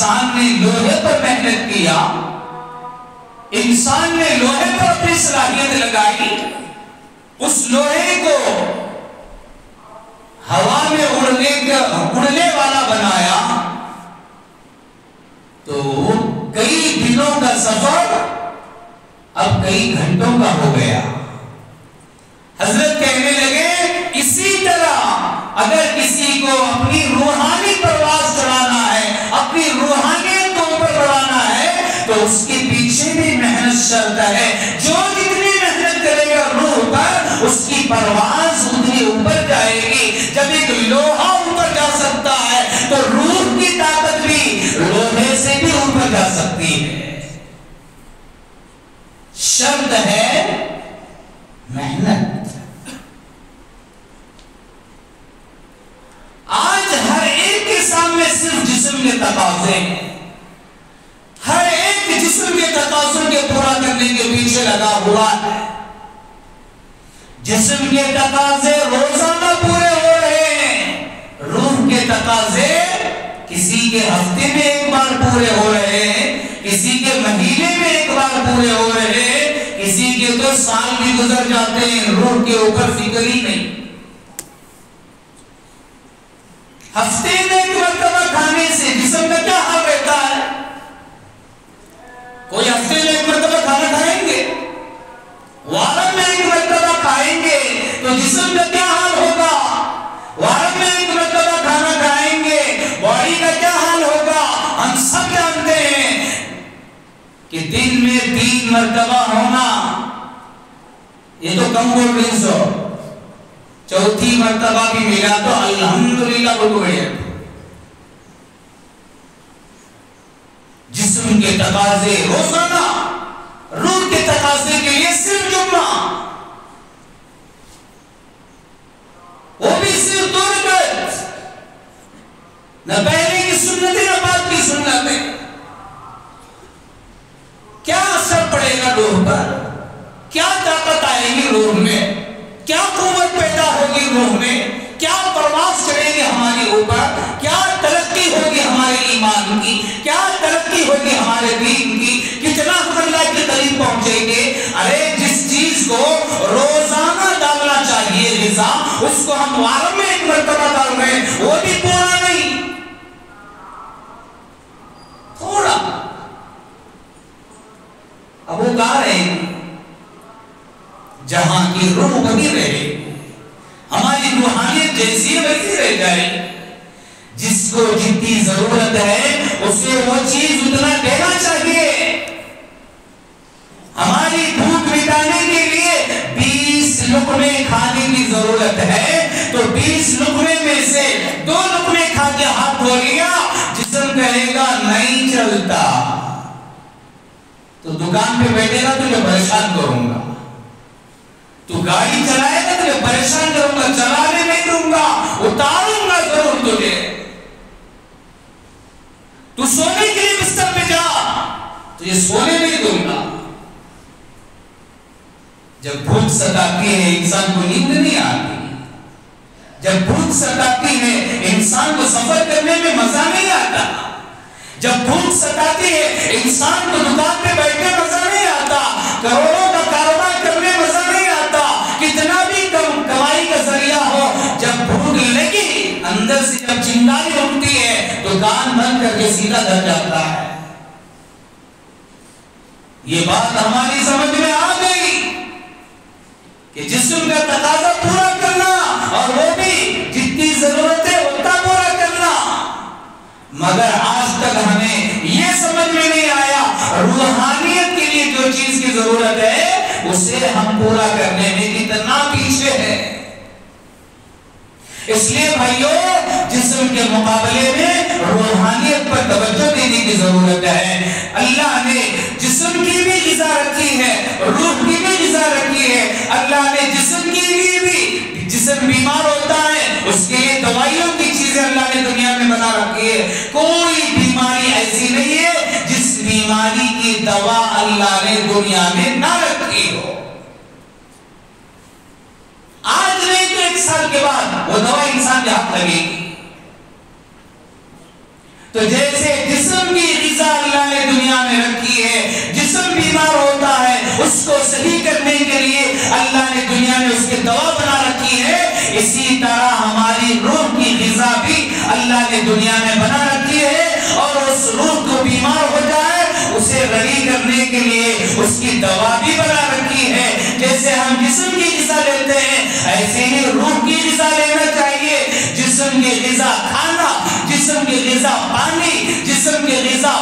انسان نے لوہے پر محنت کیا، انسان نے لوہے پر اپنی صلاحیت لگائی، اس لوہے کو ہوا میں اڑنے والا بنایا، تو کئی دنوں کا سفر اب کئی گھنٹوں کا ہو گیا۔ حضرت کہنے لگے اسی طرح اگر کسی کو اپنی روحانی پرواز چڑھانا ہے، اپنی روحانیت کو اوپر بڑھانا ہے، تو اس کے پیچھے بھی محنت شرط ہے۔ جو جتنی محنت کرے گا روح پر، اس کی پرواز اتنی اوپر جائے گی۔ جب ایک لوہا اوپر جا سکتا ہے تو روح کی طاقت بھی لوہے سے بھی اوپر جا سکتی ہے۔ شرط ہے محنت۔ آج ہر ایک کے سامنے صرف جسم کے تقاضے ہیں، ہر ایک جسم کے تقاضوں کے پورا کرنے کے پیچھے لگا ہوا ہے۔ جسم کے تقاضے روزانہ پورے ہو رہے ہیں، روح کے تقاضے کسی کے ہفتے میں ایک بار پورے ہو رہے ہیں، کسی کے مہینے میں ایک بار پورے ہو رہے ہیں، کسی کے تو سال بھی گزر جاتے ہیں، روح کے اوپر فکر ہی نہیں۔ ہفتے میں ایک مرتبہ کھانے سے جسم کا کیا حال رہتا ہے؟ کوئی ہفتے میں ایک مرتبہ کھانا کھائیں گے، وارم میں ایک مرتبہ کھائیں گے تو جسم کا کیا حال ہوگا؟ وارم میں ایک مرتبہ کھانا کھائیں گے، باڈی کا کیا حال ہوگا؟ ہم سب جانتے ہیں کہ دن میں 3 مرتبہ ہونا یہ تو کم بول رہی سو، چوتھی مرتبہ بھی ملا تو الحمدللہ بولو ہے۔ جسم کے تقاضے روزانہ، روح کے تقاضے کے لیے صرف جمعہ، وہ بھی صرف 2 رکعت، نہ پہلے کی سنتیں نہ بعد کی سنتیں۔ کیا اثر پڑے گا روح پر؟ کیا طاقت آئے گی روح میں؟ کیا قوت پیدا ہوگی روح میں؟ کیا پرواز چڑھے گی ہماری اوپر؟ کیا ترقی ہوگی ہمارے ایمان کی؟ کیا ترقی ہوگی ہمارے دین کی؟ کتنا ہم اللہ کے قریب پہنچیں گے؟ ارے جس چیز کو روزانہ ڈالنا چاہیے غذا، اس کو ہم وارم میں ایک مرتبہ ڈال رہے ہیں، وہ بھی پورا نہیں، تھوڑا۔ اب وہ کہا رہے ہیں جہاں کی روح وہی رہے، ہماری روحانیت جیسی ویسی رہ جائے، جس کو جتنی ضرورت ہے اسے وہ چیز اتنا دینا چاہیے۔ ہماری بھوک مٹانے کے لیے 20 لقمے کھانے کی ضرورت ہے، تو 20 لقمے میں سے 2 لقمے کھا کے ہاتھ دھو لیا، جسم کہے گا نہیں چلتا، تو دکان پہ بیٹھے گا تجھے پریشان کروں گا، تو گاڑی چلائے گا تجھے پریشان کروں گا، چلانے نہیں دوں گا، اتاروں گا ضرور تجھے، تو سونے کے لیے بستر پہ جا، تجھے سونے نہیں دوں گا۔ جب بھوک ستاتی ہے انسان کو نیند نہیں آتی، جب بھوک ستاتی ہے انسان کو سفر کرنے میں مزہ نہیں آتا، جب بھوک ستاتی ہے انسان کو دکان پہ بیٹھنے مزہ نہیں آتا، کروڑوں کا کاروبار کرنے مزہ نہیں آتا، کتنا بھی کمائی کا ذریعہ ہو، جب بھوک لگی اندر سے جب چنگاری اٹھتی ہے تو کان بند کر کے سیدھا گھر جاتا ہے۔ یہ بات ہماری سمجھ میں آ گئی کہ جسم کا تقاضا پورا کرنا، اور وہ بھی جتنی ضرورت ہے اتنا پورا کرنا، مگر آج تک ہمیں یہ سمجھ میں نہیں آیا روحانیت کے لیے جو چیز کی ضرورت ہے اسے ہم پورا کرنے میں کتنا پیچھے ہے۔ اس لیے بھائیوں جسم کے مقابلے میں روحانیت پر توجہ دینے کی ضرورت ہے۔ اللہ نے جسم کی بھی غذا رکھی ہے، روح کی بھی غذا رکھی ہے، اللہ نے جسم کے لیے بھی، جسم بیمار ہوتا ہے اس کے لیے دوائیوں کی چیزیں اللہ نے دنیا میں بنا رکھی ہے۔ کوئی بیماری ایسی نہیں ہے جس بیماری کی دوا اللہ نے دنیا میں نہ رکھی ہو۔ آج نہیں تو 1 سال کے بعد وہ دوا انسان کے ہاتھ لگے گی۔ تو جیسے جسم جسم کی غذا اللہ نے دنیا میں رکھی ہے. جسم بیمار ہوتا ہے اس کو صحیح کرنے کے لیے اللہ نے دنیا میں اس کی دوا بنا رکھی ہے. اسی طرح ہماری روح کی غذا بھی اللہ نے دنیا میں بنا رکھی ہے. اور اس روح کو بیمار ہو جائے اسے رڑی کرنے کے لیے اس کی دوا بھی بنا رکھی ہے. جیسے ہم جسم کی غذا لیتے ہیں ایسے ہی روح کی غذا لینا چاہیے. جسم کی غذا کھانا, جسم کی غذا پانی, جسم کی غذا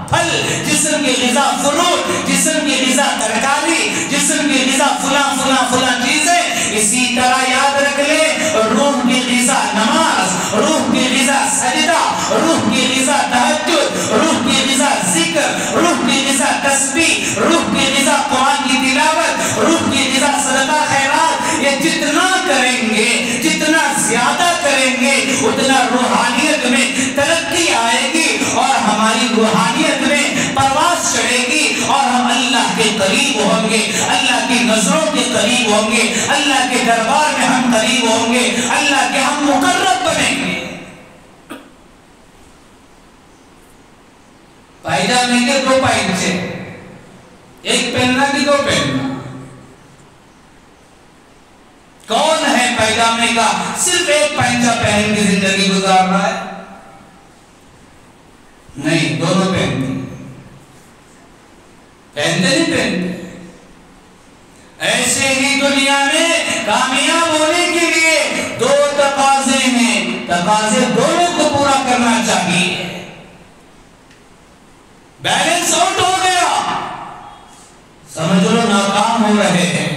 پھل, جسم کی غذا فروٹ, جسم کی غذا ترکاری, جسم کی غذا فلاں چیزیں. اسی طرح یاد رکھ لے روح کی غذا نماز, روح کی غذا سجدہ, روح کی غذا تہجد, روح کی غذا ذکر, روح کی غذا تسبیح, روح کی غذا قرآن کی تلاوت, روح کی غذا صدقہ خیرات. یہ جتنا کریں گے, جتنا زیادہ کریں گے اتنا روحانیت میں ترقی آئے گی اور ہماری روحانیت میں پرواز چڑھے گی اور ہم اللہ کے قریب ہوں گے, اللہ کی نظروں کے قریب ہوں گے, اللہ کے دربار میں ہم قریب ہوں گے, اللہ کے ہم مقرب بنیں گے. پائجامے کے دو پائچے, ایک پہننا کی دو پہننا. کون ہے پائجامے کا صرف ایک پائچہ پہن کے زندگی گزار رہا ہے؟ نہیں, دونوں پہنتے نہیں پہنتے. ایسے ہی دنیا میں کامیاب ہونے کے لیے دو تقاضے ہیں, تقاضے دونوں کو پورا کرنا چاہیے. بیلنس آؤٹ ہو گیا سمجھ لو ناکام ہو رہے ہیں.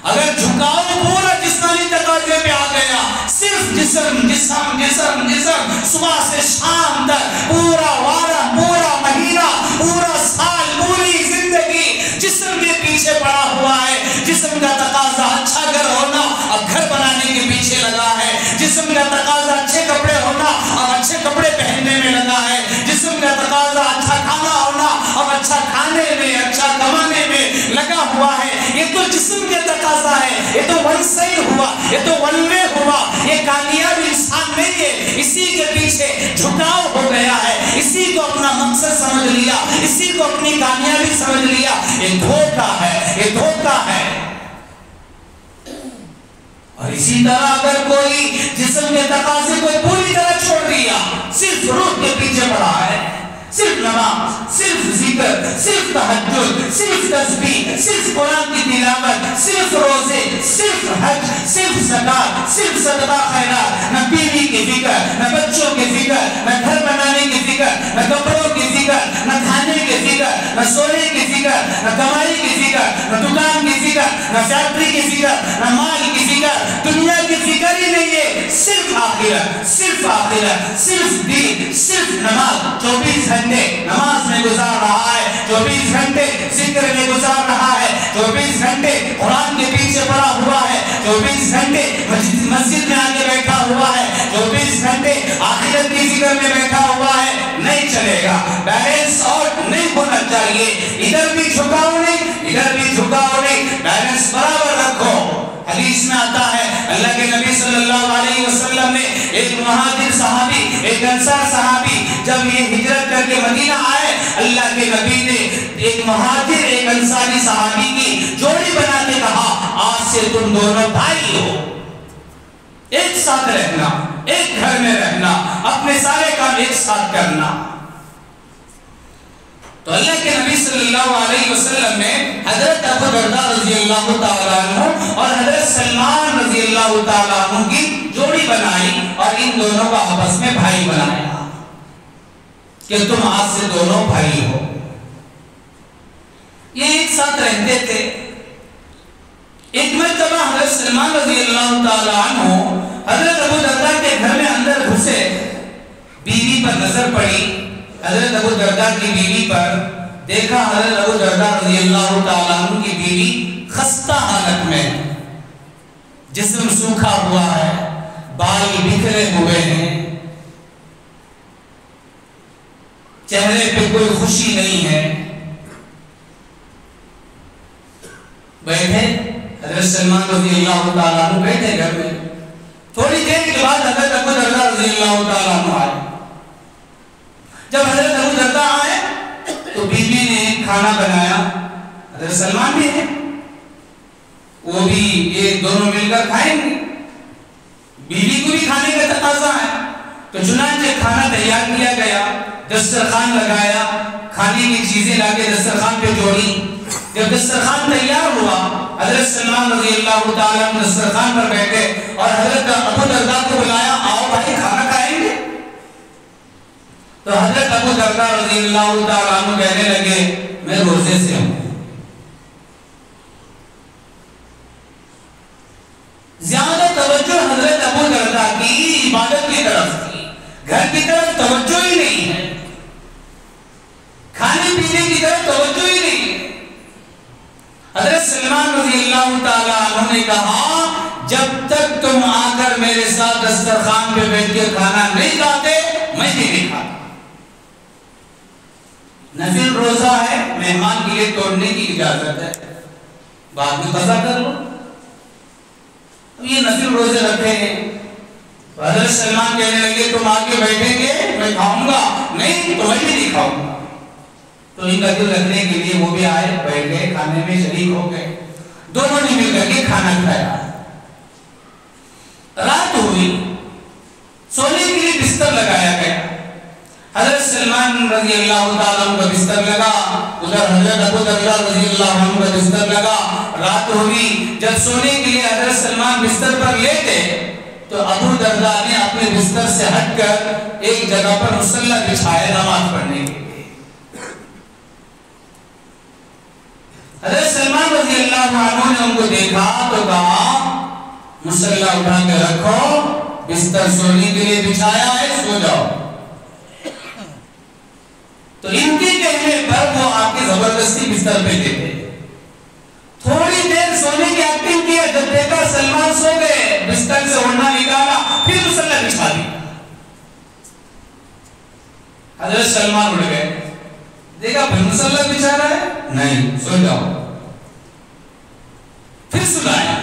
اگر جھکاؤ پورا جسمانی تقاضے پہ آ گیا, صرف جسم جسم جسم جسم صبح سے شام تک پورا وارہ, پورا مہینہ, پورا سال, پوری زندگی جسم کے پیچھے پڑا ہوا ہے. جسم کا تقاضا اچھا گھر ہونا, اب گھر بنانے کے پیچھے لگا ہے. جسم کا تقاضا اچھے کپڑے ہونا, اب اچھے کپڑے پہننے میں لگا ہے. جسم کا تقاضا اچھا کھانا ہونا, اب اچھا کھانے میں, اچھا کمانے میں لگا ہوا ہے. یہ تو جسم کے تقاضا ہے, یہ تو ون سائڈ ہوا, یہ تو ون وے ہوا. یہ کامیاب انسان نہیں ہے, اسی کے پیچھے جھکاؤ ہو گیا ہے, اسی کو اپنا مقصد سمجھ لیا, اسی کو اپنی کامیابی سمجھ لیا. یہ دھوکہ ہے, یہ دھوکہ ہے. اور اسی طرح اگر کوئی جسم کے تقاضے کو پوری طرح چھوڑ دیا, صرف روح کے پیچھے پڑا ہے, صرف نماز, صرف ذکر, صرف تہجد, صرف تسبیح, صرف قرآن کی تلاوت, صرف روزے, صرف حج, صرف زکات, صرف صدقہ خیرات, نہ بیوی کی فکر, نہ بچوں کی فکر, نہ گھر بنانے کی فکر, نہ کپڑوں کی فکر, نہ کھانے کی فکر, نہ سونے کی فکر, نہ کمائی کی فکر, نہ دکان کی فکر, نہ فیکٹری کی فکر, نہ مال کی فکر, دنیا کی فکر ہی نہیں ہے. صرف آخرت, صرف آخرت, صرف دین, صرف نماز. 24 گھنٹے نماز میں گزار رہا ہے, 24 گھنٹے ذکر میں گزار رہا ہے, 24 گھنٹے قرآن کے پیچھے پڑا ہوا ہے, 24 گھنٹے مسجد میں آگے بیٹھا ہوا ہے, 24 گھنٹے آخرت کی فکر میں بیٹھا ہوا ہے. نہیں چلے گا, بیلنس آؤٹ نہیں ہونا چاہیے. ادھر بھی جھکاؤ نہیں, ادھر بھی جھکاؤ نہیں, بیلنس برابر رکھو. حدیث میں آتا ہے اللہ کے نبی صلی اللہ علیہ وسلم نے ایک مہاجر صحابی, ایک انصار صحابی جب یہ ہجرت کر کے مدینہ آئے, اللہ کے نبی نے ایک مہاجر ایک انصاری صحابی کی جوڑی بنا کے کہا آج سے تم دونوں بھائی ہو, ایک ساتھ رہنا, ایک گھر میں رہنا, اپنے سارے کام ایک ساتھ کرنا. تو اللہ کے نبی صلی اللہ علیہ وسلم نے حضرت ابو درداء رضی اللہ تعالیٰ عنہ اور حضرت سلمان رضی اللہ تعالیٰ عنہ کی جوڑی بنائی اور ان دونوں کا آپس میں بھائی بنایا کہ تم آج سے دونوں بھائی ہو. یہ ایک ساتھ رہتے تھے. ایک مرتبہ حضرت سلمان رضی اللہ تعالیٰ عنہ حضرت ابو درداء کے گھر میں اندر گھسے, بیوی پر نظر پڑی, حضرت ابو درداء کی بیوی پر دیکھا, حضرت ابو درداء رضی اللہ تعالیٰ عنہ کی بیوی خستہ حالت میں, جسم سوکھا ہوا ہے, بال بکھرے ہوئے ہیں, چہرے پہ کوئی خوشی نہیں ہے. بیٹھے حضرت سلمان رضی اللہ تعالیٰ عنہ بیٹھے گھر میں. تھوڑی دیر کے بعد حضرت ابو درداء رضی اللہ تعالیٰ عنہ آئے. جب حضرت ابو درداء آئے تو بیوی نے کھانا بنایا، حضرت سلمان بھی ہے، وہ بھی یہ دونوں مل کر کھائیں گے، بیوی کو بھی کھانے کا تقاضا ہے، تو چنانچہ کھانا تیار کیا گیا، دسترخوان لگایا، کھانے کی چیزیں لا کے دسترخوان پہ جوڑی۔ جب دسترخوان تیار ہوا، حضرت سلمان رضی اللہ تعالیٰ عنہ دسترخوان پر بیٹھے اور حضرت ابو درداء کو بلایا، آؤ بھائی کھانا کھائیں گے۔ تو حضرت ابو درداء رضی اللہ تعالیٰ عنہ کہنے لگے میں روزے سے ہوں۔ زیادہ توجہ حضرت ابو درداء کی عبادت کی طرف تھی، گھر کی طرف توجہ ہی نہیں ہے، کھانے پینے کی طرف توجہ ہی نہیں ہے۔ حضرت سلمان رضی اللہ تعالیٰ عنہ نے کہا جب تک تم آ کر میرے ساتھ دسترخوان پہ بیٹھ کے کھانا نہیں کھاتے میں بھی نہیں کھاتا۔ نفل روزہ ہے، مہمان کے لیے توڑنے کی اجازت ہے، بعد میں قضا کر لو۔ یہ نفل روزے رکھے ہیں، حضرت سلمان کہنے لگے تم آگے بیٹھیں گے میں کھاؤں گا، نہیں تو میں بھی نہیں کھاؤں گا۔ تو ان کا دل رکھنے کے لیے وہ بھی آئے، بیٹھ گئے، کھانے میں شریک ہو گئے، دونوں نے مل کر کے کھانا کھایا۔ رات ہوئی، سونے کے لیے بستر لگایا گیا، حضرت سلمان رضی اللہ تعالیٰ عنہ کا بستر لگا، ادھر حضرت ابو درداء رضی اللہ عنہ کا بستر لگا۔ رات ہوئی، جب سونے کے لیے حضرت سلمان بستر پر لیٹے تو ابو درداء نے اپنے بستر سے ہٹ کر ایک جگہ پر مصلی بچھایا نماز پڑھنے کے لیے۔ حضرت سلمان رضی اللہ عنہ نے ان کو دیکھا تو کہا مصلی اٹھا کے رکھو، بستر سونے کے لیے بچھایا ہے، سو جاؤ۔ تو ان کے کہنے پر وہ آ کے زبردستی بستر پہ لیٹے، تھوڑی دیر سونے کی ایکٹنگ کیا، جب دیکھا سلمان سو گئے، بستر سے اوڑھنا نکالا، پھر مصلی بچھا دیا۔ حضرت سلمان اٹھ گئے، دیکھا پھر مصلی بچھا رہا ہے، نہیں سو جاؤ، پھر سلایا۔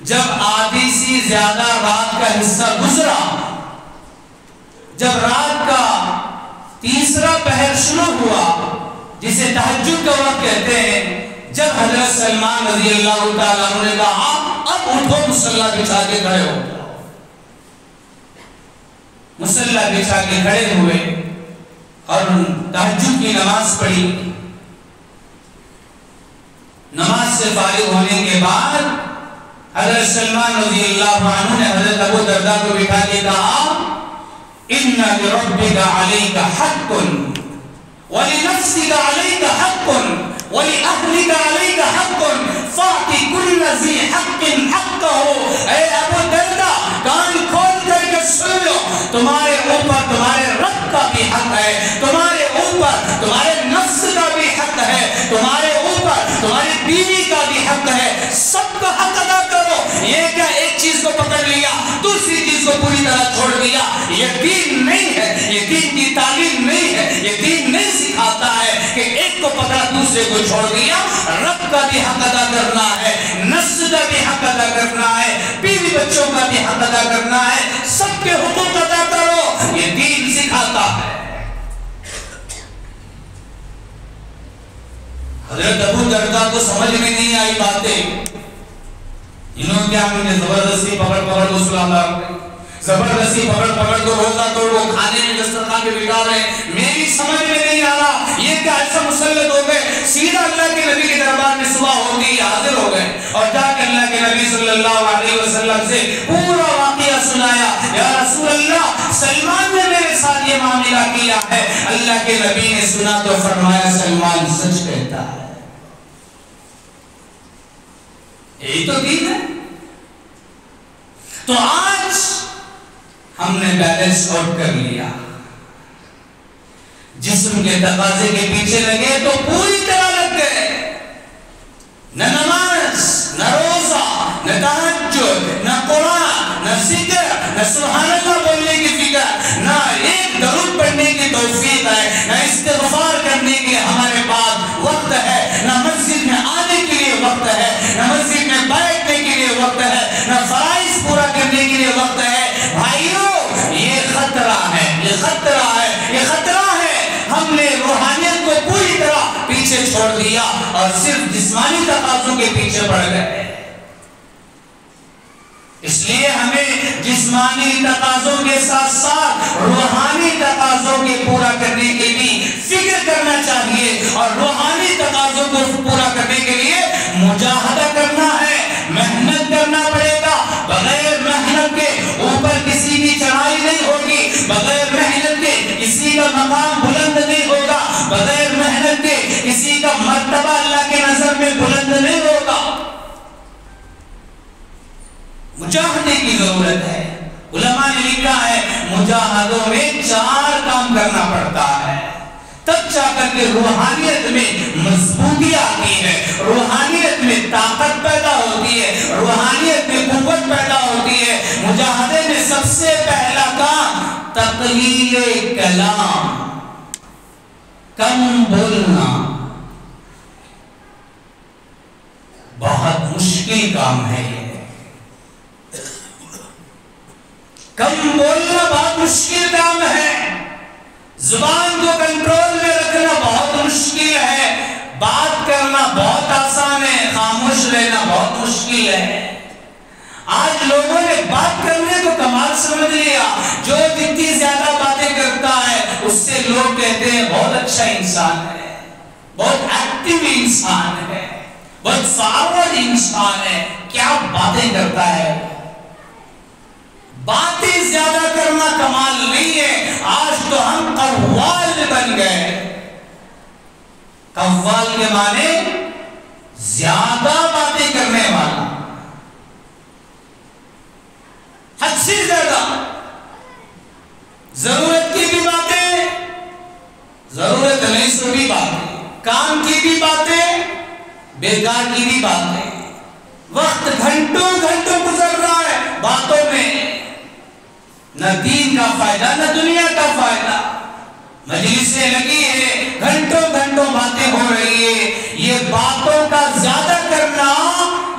جب آدھی سی زیادہ رات کا حصہ گزرا، جب رات کا تیسرا پہر شروع ہوا جسے تہجد کا وقت کہتے ہیں، جب حضرت سلمان رضی اللہ تعالیٰ عنہ نے کہا اب اٹھو مصلی بچھا کے کھڑے ہو جاؤ، مصلی بچھا کے کھڑے ہوئے اور تہجد کی نماز پڑھی۔ نماز سے فارغ ہونے کے بعد حضرت سلمان رضی اللہ عنہ نے حضرت ابو درداء کو بٹھا کے کہا إِنَّ لِرَبِّكَ عَلَيْكَ حَقٌّ وَلِنَفْسِكَ عَلَيْكَ حَقٌّ وَلِأَهْلِكَ عَلَيْكَ حَقٌّ فَأْتِ كُلَّ ذِي حَقٍّ حَقَّهُ۔ اے ابو درداء کان کھول کر کے سن لو، تمہارے اوپر تمہارے رب کا بھی حق ہے، تمہارے اوپر تمہارے نفس کا بھی حق ہے، تمہارے اوپر تمہاری بیوی کا بھی حق ہے، سب کا حق ادا کرو۔ یہ کیا ایک چیز کو پکڑ لیا دوسری چیز کو پوری طرح چھوڑ دیا؟ یہ دین نہیں ہے، یہ دین کی تعلیم نہیں ہے، یہ دین نہیں سکھاتا ہے کہ ایک کو پکڑا دوسرے کو چھوڑ دیا۔ رب کا بھی حق ادا کرنا ہے، نفس کا بھی حق ادا کرنا ہے، بیوی بچوں کا بھی حق ادا کرنا ہے، سب کے حقوق ادا کرو، یہ دین سکھاتا ہے۔ حضرت ابو درداء کو سمجھ میں نہیں آئی باتیں، انہوں کیا مجھے زبردستی پکڑ کو سلاتا رہے، زبردستی پکڑ کو روزہ توڑ کو کھانے میں دسترخوان پہ بٹھا رہے، میری سمجھ میں نہیں آ رہا یہ کیا ایسا مسلط ہو گئے۔ سیدھا اللہ کے نبی کے دربار میں صبح ہوتی ہی حاضر ہو گئے اور جا کے اللہ کے نبی صلی اللہ علیہ وسلم سے پورا واقعہ سنایا۔ یا رسول اللہ سلمان نے میرے ساتھ یہ معاملہ کیا ہے۔ اللہ کے نبی نے سنا تو فرمایا سلمان سچ کہتا ہے، یہی تو دین ہے۔ تو آج ہم نے بیلنس آؤٹ کر لیا، جسم کے تقاضے کے پیچھے لگے تو پوری طرح لگ گئے، نہ نماز، نہ روزہ، نہ تہجد، نہ قرآن، نہ ذکر، نہ سبحان اللہ بولنے کی فکر، نہ ایک درود پڑھنے کی توفیق ہے، نہ استغفار کرنے کے ہمارے پاس وقت ہے، نہ مسجد میں آنے کے لیے وقت ہے، نہ مسجد میں بیٹھنے کے لیے وقت ہے، نہ فرائض پورا کرنے کے لیے وقت ہے۔ بھائیو یہ خطرہ ہے، یہ خطرہ ہے، یہ اور صرف جسمانی تقاضوں کے پیچھے پڑ گئے. اس لیے ہمیں جسمانی تقاضوں کے ساتھ ساتھ روحانی تقاضوں کے پورا کرنے کے لیے فکر کرنا چاہیے، اور روحانی تقاضوں کو پورا کرنے کے لیے مجاہدہ کرنا ہے، محنت کرنا پڑے گا. بغیر محنت کے اوپر کسی کی چڑھائی نہیں ہوگی، بغیر محنت کے کسی کا مقام بلند نہیں ہوگا، بغیر محنت کے کسی کا مرتبہ اللہ کے نظر میں بلند نہیں ہوگا. مجاہدے کی ضرورت ہے. علماء نے لکھا ہے مجاہدوں میں 4 کام کرنا پڑتا ہے، تب جا کر کے روحانیت میں مضبوطی آتی ہے، روحانیت میں طاقت پیدا ہوتی ہے، روحانیت میں قوت پیدا ہوتی ہے. مجاہدے میں سب سے پہلا کام تقلیل کلام، کم بولنا. بہت مشکل کام ہے یہ، کم بولنا بہت مشکل کام ہے. زبان کو کنٹرول میں رکھنا بہت مشکل ہے. بات کرنا بہت آسان ہے، خاموش رہنا بہت مشکل ہے. آج لوگوں نے بات کرنے کو کمال سمجھ لیا. جو جتنی زیادہ باتیں کرتا ہے اس سے لوگ کہتے ہیں بہت اچھا انسان ہے، بہت ایکٹیو انسان ہے، بہت فارورڈ انسان ہے. کیا باتیں کرتا ہے. باتیں زیادہ کرنا کمال نہیں ہے. آج تو ہم قوال بن گئے. قوال کے معنی زیادہ باتیں کرنے والا، حد سے زیادہ. ضرورت کی بھی باتیں، ضرورت نہیں سو بھی باتیں، کام کی بھی باتیں، بیکار کی بھی باتیں. وقت گھنٹوں گھنٹوں گزر رہا ہے باتوں میں، نہ دین کا فائدہ نہ دنیا کا فائدہ. مجلسیں لگی ہے، گھنٹوں گھنٹوں باتیں ہو رہی ہے. یہ باتوں کا زیادہ کرنا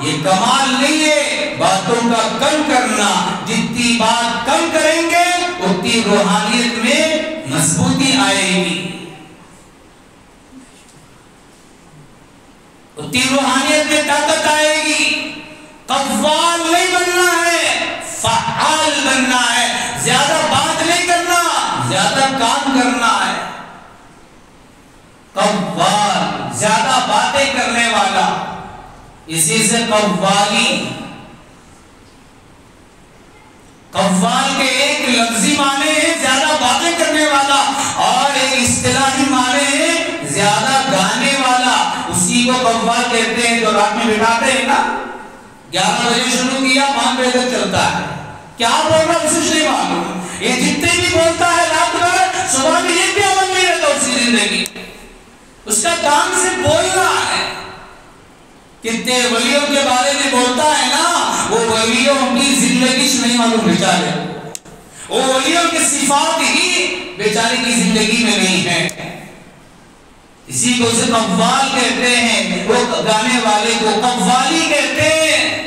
یہ کمال نہیں ہے، باتوں کا کم کرنا. جتنی بات کم کریں گے اتنی روحانیت میں مضبوطی آئے گی، اتنی روحانیت میں طاقت آئے گی. قوال نہیں بننا ہے، فعال بننا ہے. زیادہ بات نہیں کرنا، زیادہ کام کرنا ہے. قوال زیادہ باتیں کرنے والا، اسی سے قوالی. قوال کے ایک لفظی معنی ہے زیادہ باتیں کرنے والا، اور ایک اصطلاحی معنی ہے زیادہ گانے والا. اسی کو قوال کہتے ہیں جو رات میں بٹھاتے ہیں نا. 11 بجے شروع کیا 5 بجے تک چلتا ہے. کیا بول رہا اسے نہیں معلوم. یہ جتنے بھی بولتا ہے رات بھر، صبح میں یہ بھی عمل نہیں رہتا اس کی زندگی. اس کا کام سے بولنا ہے. کتنے ولیوں کے بارے میں بولتا ہے نا، وہ ولیوں کی زندگی سے نہیں معلوم بیچارے. وہ ولیوں کی صفات ہی بیچارے کی زندگی میں نہیں ہے. اسی کو اسے قوال کہتے ہیں. وہ گانے والے کو قوالی کہتے ہیں.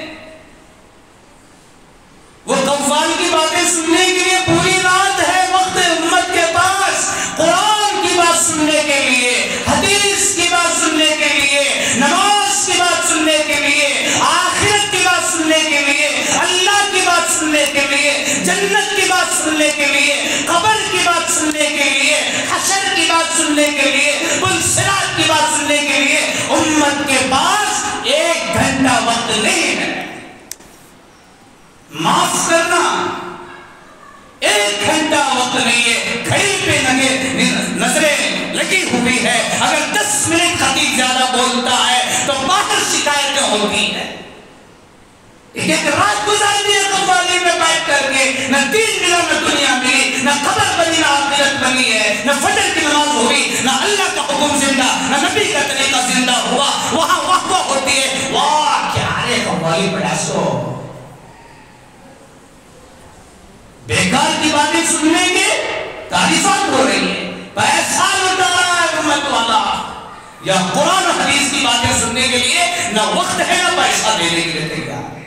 وہ قوال کی باتیں سننے کے لیے پوری رات ہے وقت امت کے پاس. قرآن کی بات سننے کے لیے، حدیث کی بات سننے کے لیے، نماز کی بات سننے کے لیے، آخرت کی بات سننے کے لیے، اللہ کی بات سننے کے لیے، جنت کی بات سننے کے لیے، قبر کی بات سننے کے لیے، حشر کی بات سننے کے لیے، پلسرات کی بات سننے کے لیے امت کے پاس 1 گھنٹہ وقت نہیں ہے. معاف کرنا 1 گھنٹہ وقت نہیں ہے. گھڑی پہ نظریں لگی ہوئی ہے. اگر 10 منٹ خطیب زیادہ بولتا ہے تو باہر شکایتیں ہوتی ہیں. ایک رات گزار دی قوالی میں بیٹھ کر کے، نہ دین ملا نہ دنیا ملی، نہ قبر بنی نہ آخرت بنی ہے، نہ فجر کی نماز ہوئی، نہ اللہ کا حکم زندہ، نہ نبی کا طریقہ زندہ ہوا. وہاں واہ ہوتی ہے، واہ کیا رے قوالی پڑھا سو. بیکار کی باتیں سننے کے تعریفات ہو رہی ہیں. پیسہ لٹا رہا ہے امت والا. یا قرآن و حدیث کی باتیں سننے کے لیے نہ وقت ہے نہ پیسہ دینے کے لیے تیار ہے.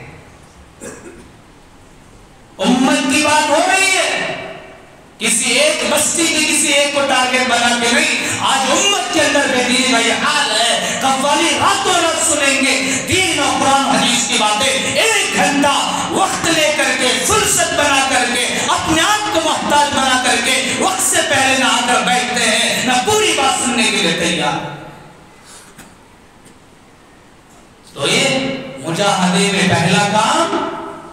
امت کی بات ہو رہی ہے، کسی ایک بستی کی کسی ایک کو ٹارگٹ بنا کے نہیں. آج امت کے اندر بے دینی کا یہ حال ہے. قوالی راتوں رات سنیں گے دین اور قرآن حدیث کی باتیں. 1 گھنٹہ وقت لے کر کے فرصت بنا کر کے اپنے آپ کو محتاج بنا کر کے وقت سے پہلے نہ آ کر بیٹھتے ہیں نہ پوری بات سننے کے لیے تیار. تو یہ مجاہدے میں پہلا کام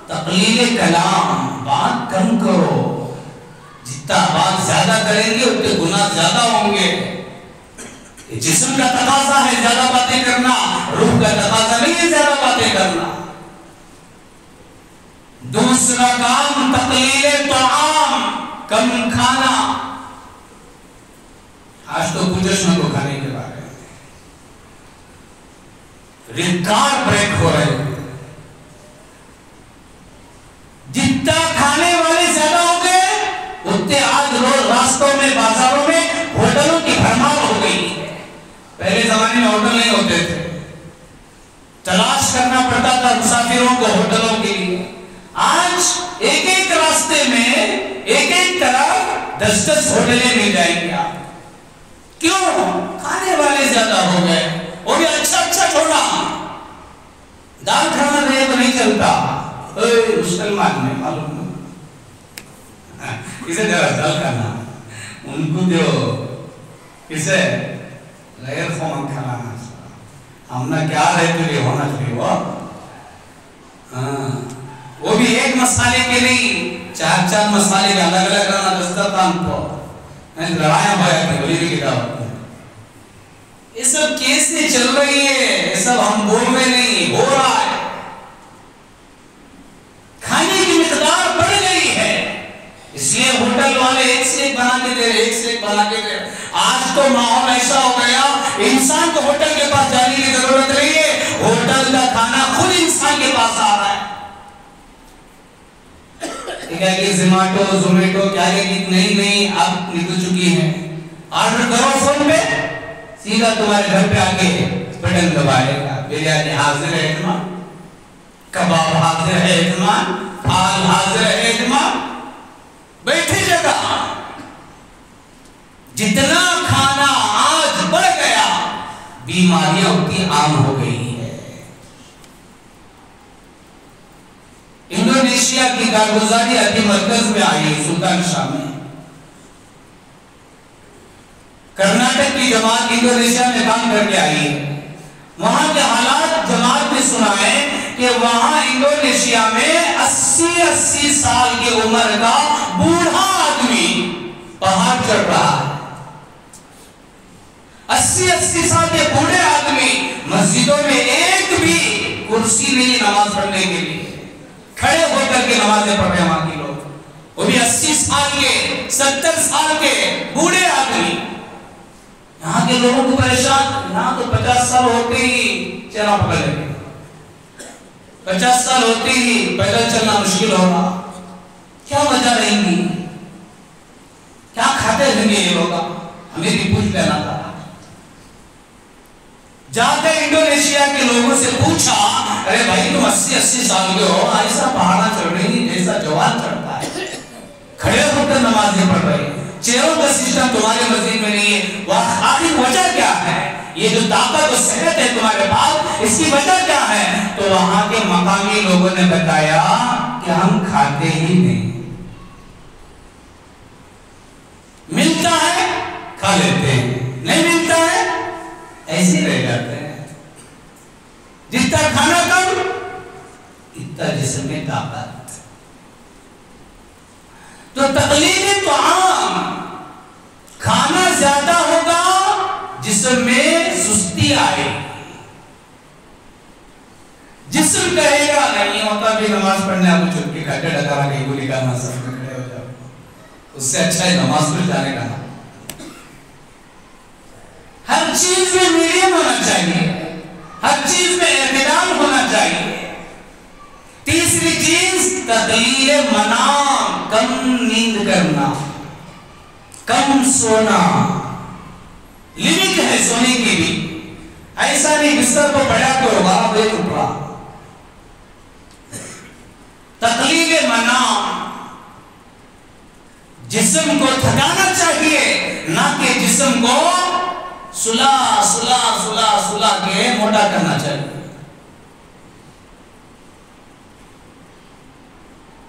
تقلیل کلام. بات کم کرو. جتنا بات زیادہ کریں گے اتنے گناہ زیادہ ہوں گے. جسم کا تقاضا ہے زیادہ باتیں کرنا, روح کا تقاضا نہیں ہے زیادہ باتیں کرنا. دوسرا کام تقلیل طعام, کم کھانا. آج تو کچھ جشن کو کھانے کے بارے میں ریکارڈ بریک ہو رہے ہیں. جتنا کھانے والے زیادہ ہو گئے اتنے آج روز راستوں میں بازاروں میں ہوٹلوں کی بھرمار ہو گئی ہے. پہلے زمانے میں ہوٹل نہیں ہوتے تھے, تلاش کرنا پڑتا تھا مسافروں کو ہوٹلوں کے لیے. آج ایک ایک راستے میں ایک ایک طرف 10-10 ہوٹلیں مل جائیں گے. کیوں؟ کھانے والے زیادہ ہو گئے. وہ بھی اچھا چھوڑا. دال کھانا رہے تو نہیں چلتا. مسلمان میں معلوم کسے ذرا دال کھانا, ان کو جو کسے غیر قوم کھانا. ہم نے کیا رہے تو یہ ہونا چاہیے. وہ بھی ایک مسالے کے نہیں, 4 مسالے کے الگ الگ رہنا دسترخوان کو. لڑائیاں بھائی اپنی ولی کی دعوت میں. یہ سب کیسے چل رہی ہے؟ یہ سب ہم بول رہے نہیں, ہو رہا ہے. کھانے کی مقدار بڑھ گئی ہے, اس لیے ہوٹل والے ایک سے ایک بنا کے دے رہے, ایک سے ایک بنا کے دے رہے. آج تو ماحول ایسا ہو گیا انسان کو ہوٹل کے پاس جانے کی ضرورت نہیں ہے, ہوٹل کا کھانا خود انسان کے پاس آ رہا ہے. کیا کہ زومیٹو کیا نہیں اب نکل چکی ہے. آرڈر کرو فون پہ, سیدھا تمہارے گھر پہ آ کے بٹن دبائے گا. بریانی حاضر ہے اہتمام, کباب حاضر ہے اہتمام, پھال حاضر ہے اہتمام. بیٹھی جگہ. جتنا کھانا آج بڑھ گیا بیماریاں اتنی عام ہو گئی ہے. انڈونیشیا کی کارگزاری ابھی مرکز میں آئی, سلطان شاہ میں. کرناٹک کی جماعت انڈونیشیا میں کام کر کے آئی ہے. وہاں کے حالات جماعت نے سنائے کہ وہاں انڈونیشیا میں 80 سال کی عمر کا بوڑھا آدمی پہاڑ چڑھ رہا ہے. 80 سال کے بوڑھے آدمی مسجدوں میں ایک بھی کرسی نہیں نماز پڑھنے کے لیے, کھڑے ہو کر کے نمازیں پڑھ رہے ہیں وہاں کے لوگ. وہ بھی 80 سال کے 70 سال کے بوڑھے آدمی. یہاں کے لوگوں کو پریشان, یہاں تو 50 سال ہوتے ہی چلا پکڑ لگے, 50 سال ہوتے ہی پیدل چلنا مشکل ہوگا. کیا وجہ رہیں گی؟ کیا کھاتے رہیں گے یہ لوگ؟ ہمیں بھی پوچھ لینا تھا. جا کر انڈونیشیا کے لوگوں سے پوچھا, ارے بھائی تم 80 سال کے ہو, ایسا پہاڑا چڑھ رہی جیسا جوان چڑھتا ہے, کھڑے ہو کر نمازیں پڑھ رہی, چیئروں کا سسٹم تمہارے مسجد میں نہیں ہے, آخر وجہ کیا ہے؟ یہ جو طاقت و صحت ہے تمہارے پاس, اس کی وجہ کیا ہے؟ تو وہاں کے مقامی لوگوں نے بتایا کہ ہم کھاتے ہی نہیں, ملتا ہے کھا لیتے ہیں, نہیں ملتا ہے ایسے ہی رہ جاتے ہیں. جتنا کھانا کم اتنا جسم میں طاقت. تو تقلیل طعام, کھانا زیادہ ہوگا جسم میں سستی آئے گی. جسم کہے گا نہیں ہوتا بھی نماز پڑھنے آپ چھپ کے کھٹے ڈکا کے گولی کا سب میں کھڑے ہو جاؤ, اس سے اچھا ہے نماز پڑھ جانے کا. ہر چیز میں میڈیم ہونا چاہیے, ہر چیز میں اعتدال ہونا چاہیے. تیسری چیز تقلیل منام, کم نیند کرنا, کم سونا. لمٹ ہے سونے کی بھی, ایسا نہیں بستر کو پڑا تو ہوگا بے ٹکڑا. تقلیل منام, جسم کو تھکانا چاہیے نہ کہ جسم کو صلح کے موٹا کرنا چاہیے.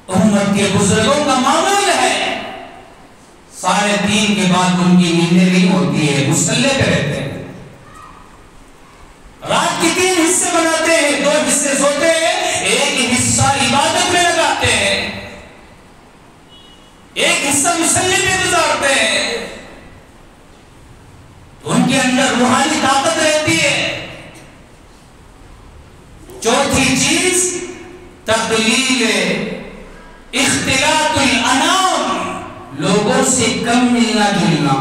امت کے بزرگوں کا معمول ہے 3:30 کے بعد ان کی نیندیں نہیں ہوتی ہے، مسلح پہ رہتے ہیں. رات کے 3 حصے بناتے ہیں، 2 حصے سوتے ہیں، ایک حصہ عبادت میں لگاتے ہیں، ایک حصہ مسلح پہ گزارتے ہیں. ان کے اندر روحانی طاقت رہتی ہے. چوتھی چیز تقلیل اختلاط الانام، لوگوں سے کم ملنا جلنا.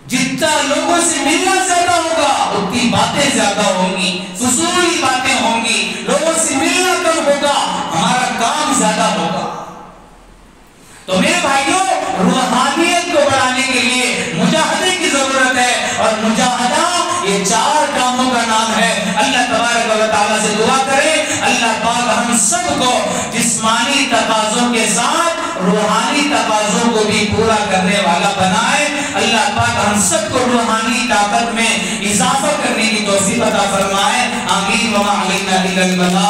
جتنا لوگوں سے ملنا زیادہ ہوگا اتنی باتیں زیادہ ہوں گی، فضولی باتیں ہوں گی. لوگوں سے ملنا کم ہوگا، ہمارا کام زیادہ ہوگا. تو میرے بھائیوں، روحانیت کو بڑھانے کے لیے مجاہدے کی ضرورت ہے، اور مجاہدہ یہ 4 کاموں کا نام ہے. اللہ تبارک و تعالیٰ سے دعا کریں اللہ پاک ہم سب کو جسمانی تقاضوں کے ساتھ روحانی تقاضوں کو بھی پورا کرنے والا بنائے. اللہ پاک ہم سب کو روحانی طاقت میں اضافہ کرنے کی توفیق عطا فرمائے. آمین. وما علینا الا البلاغ.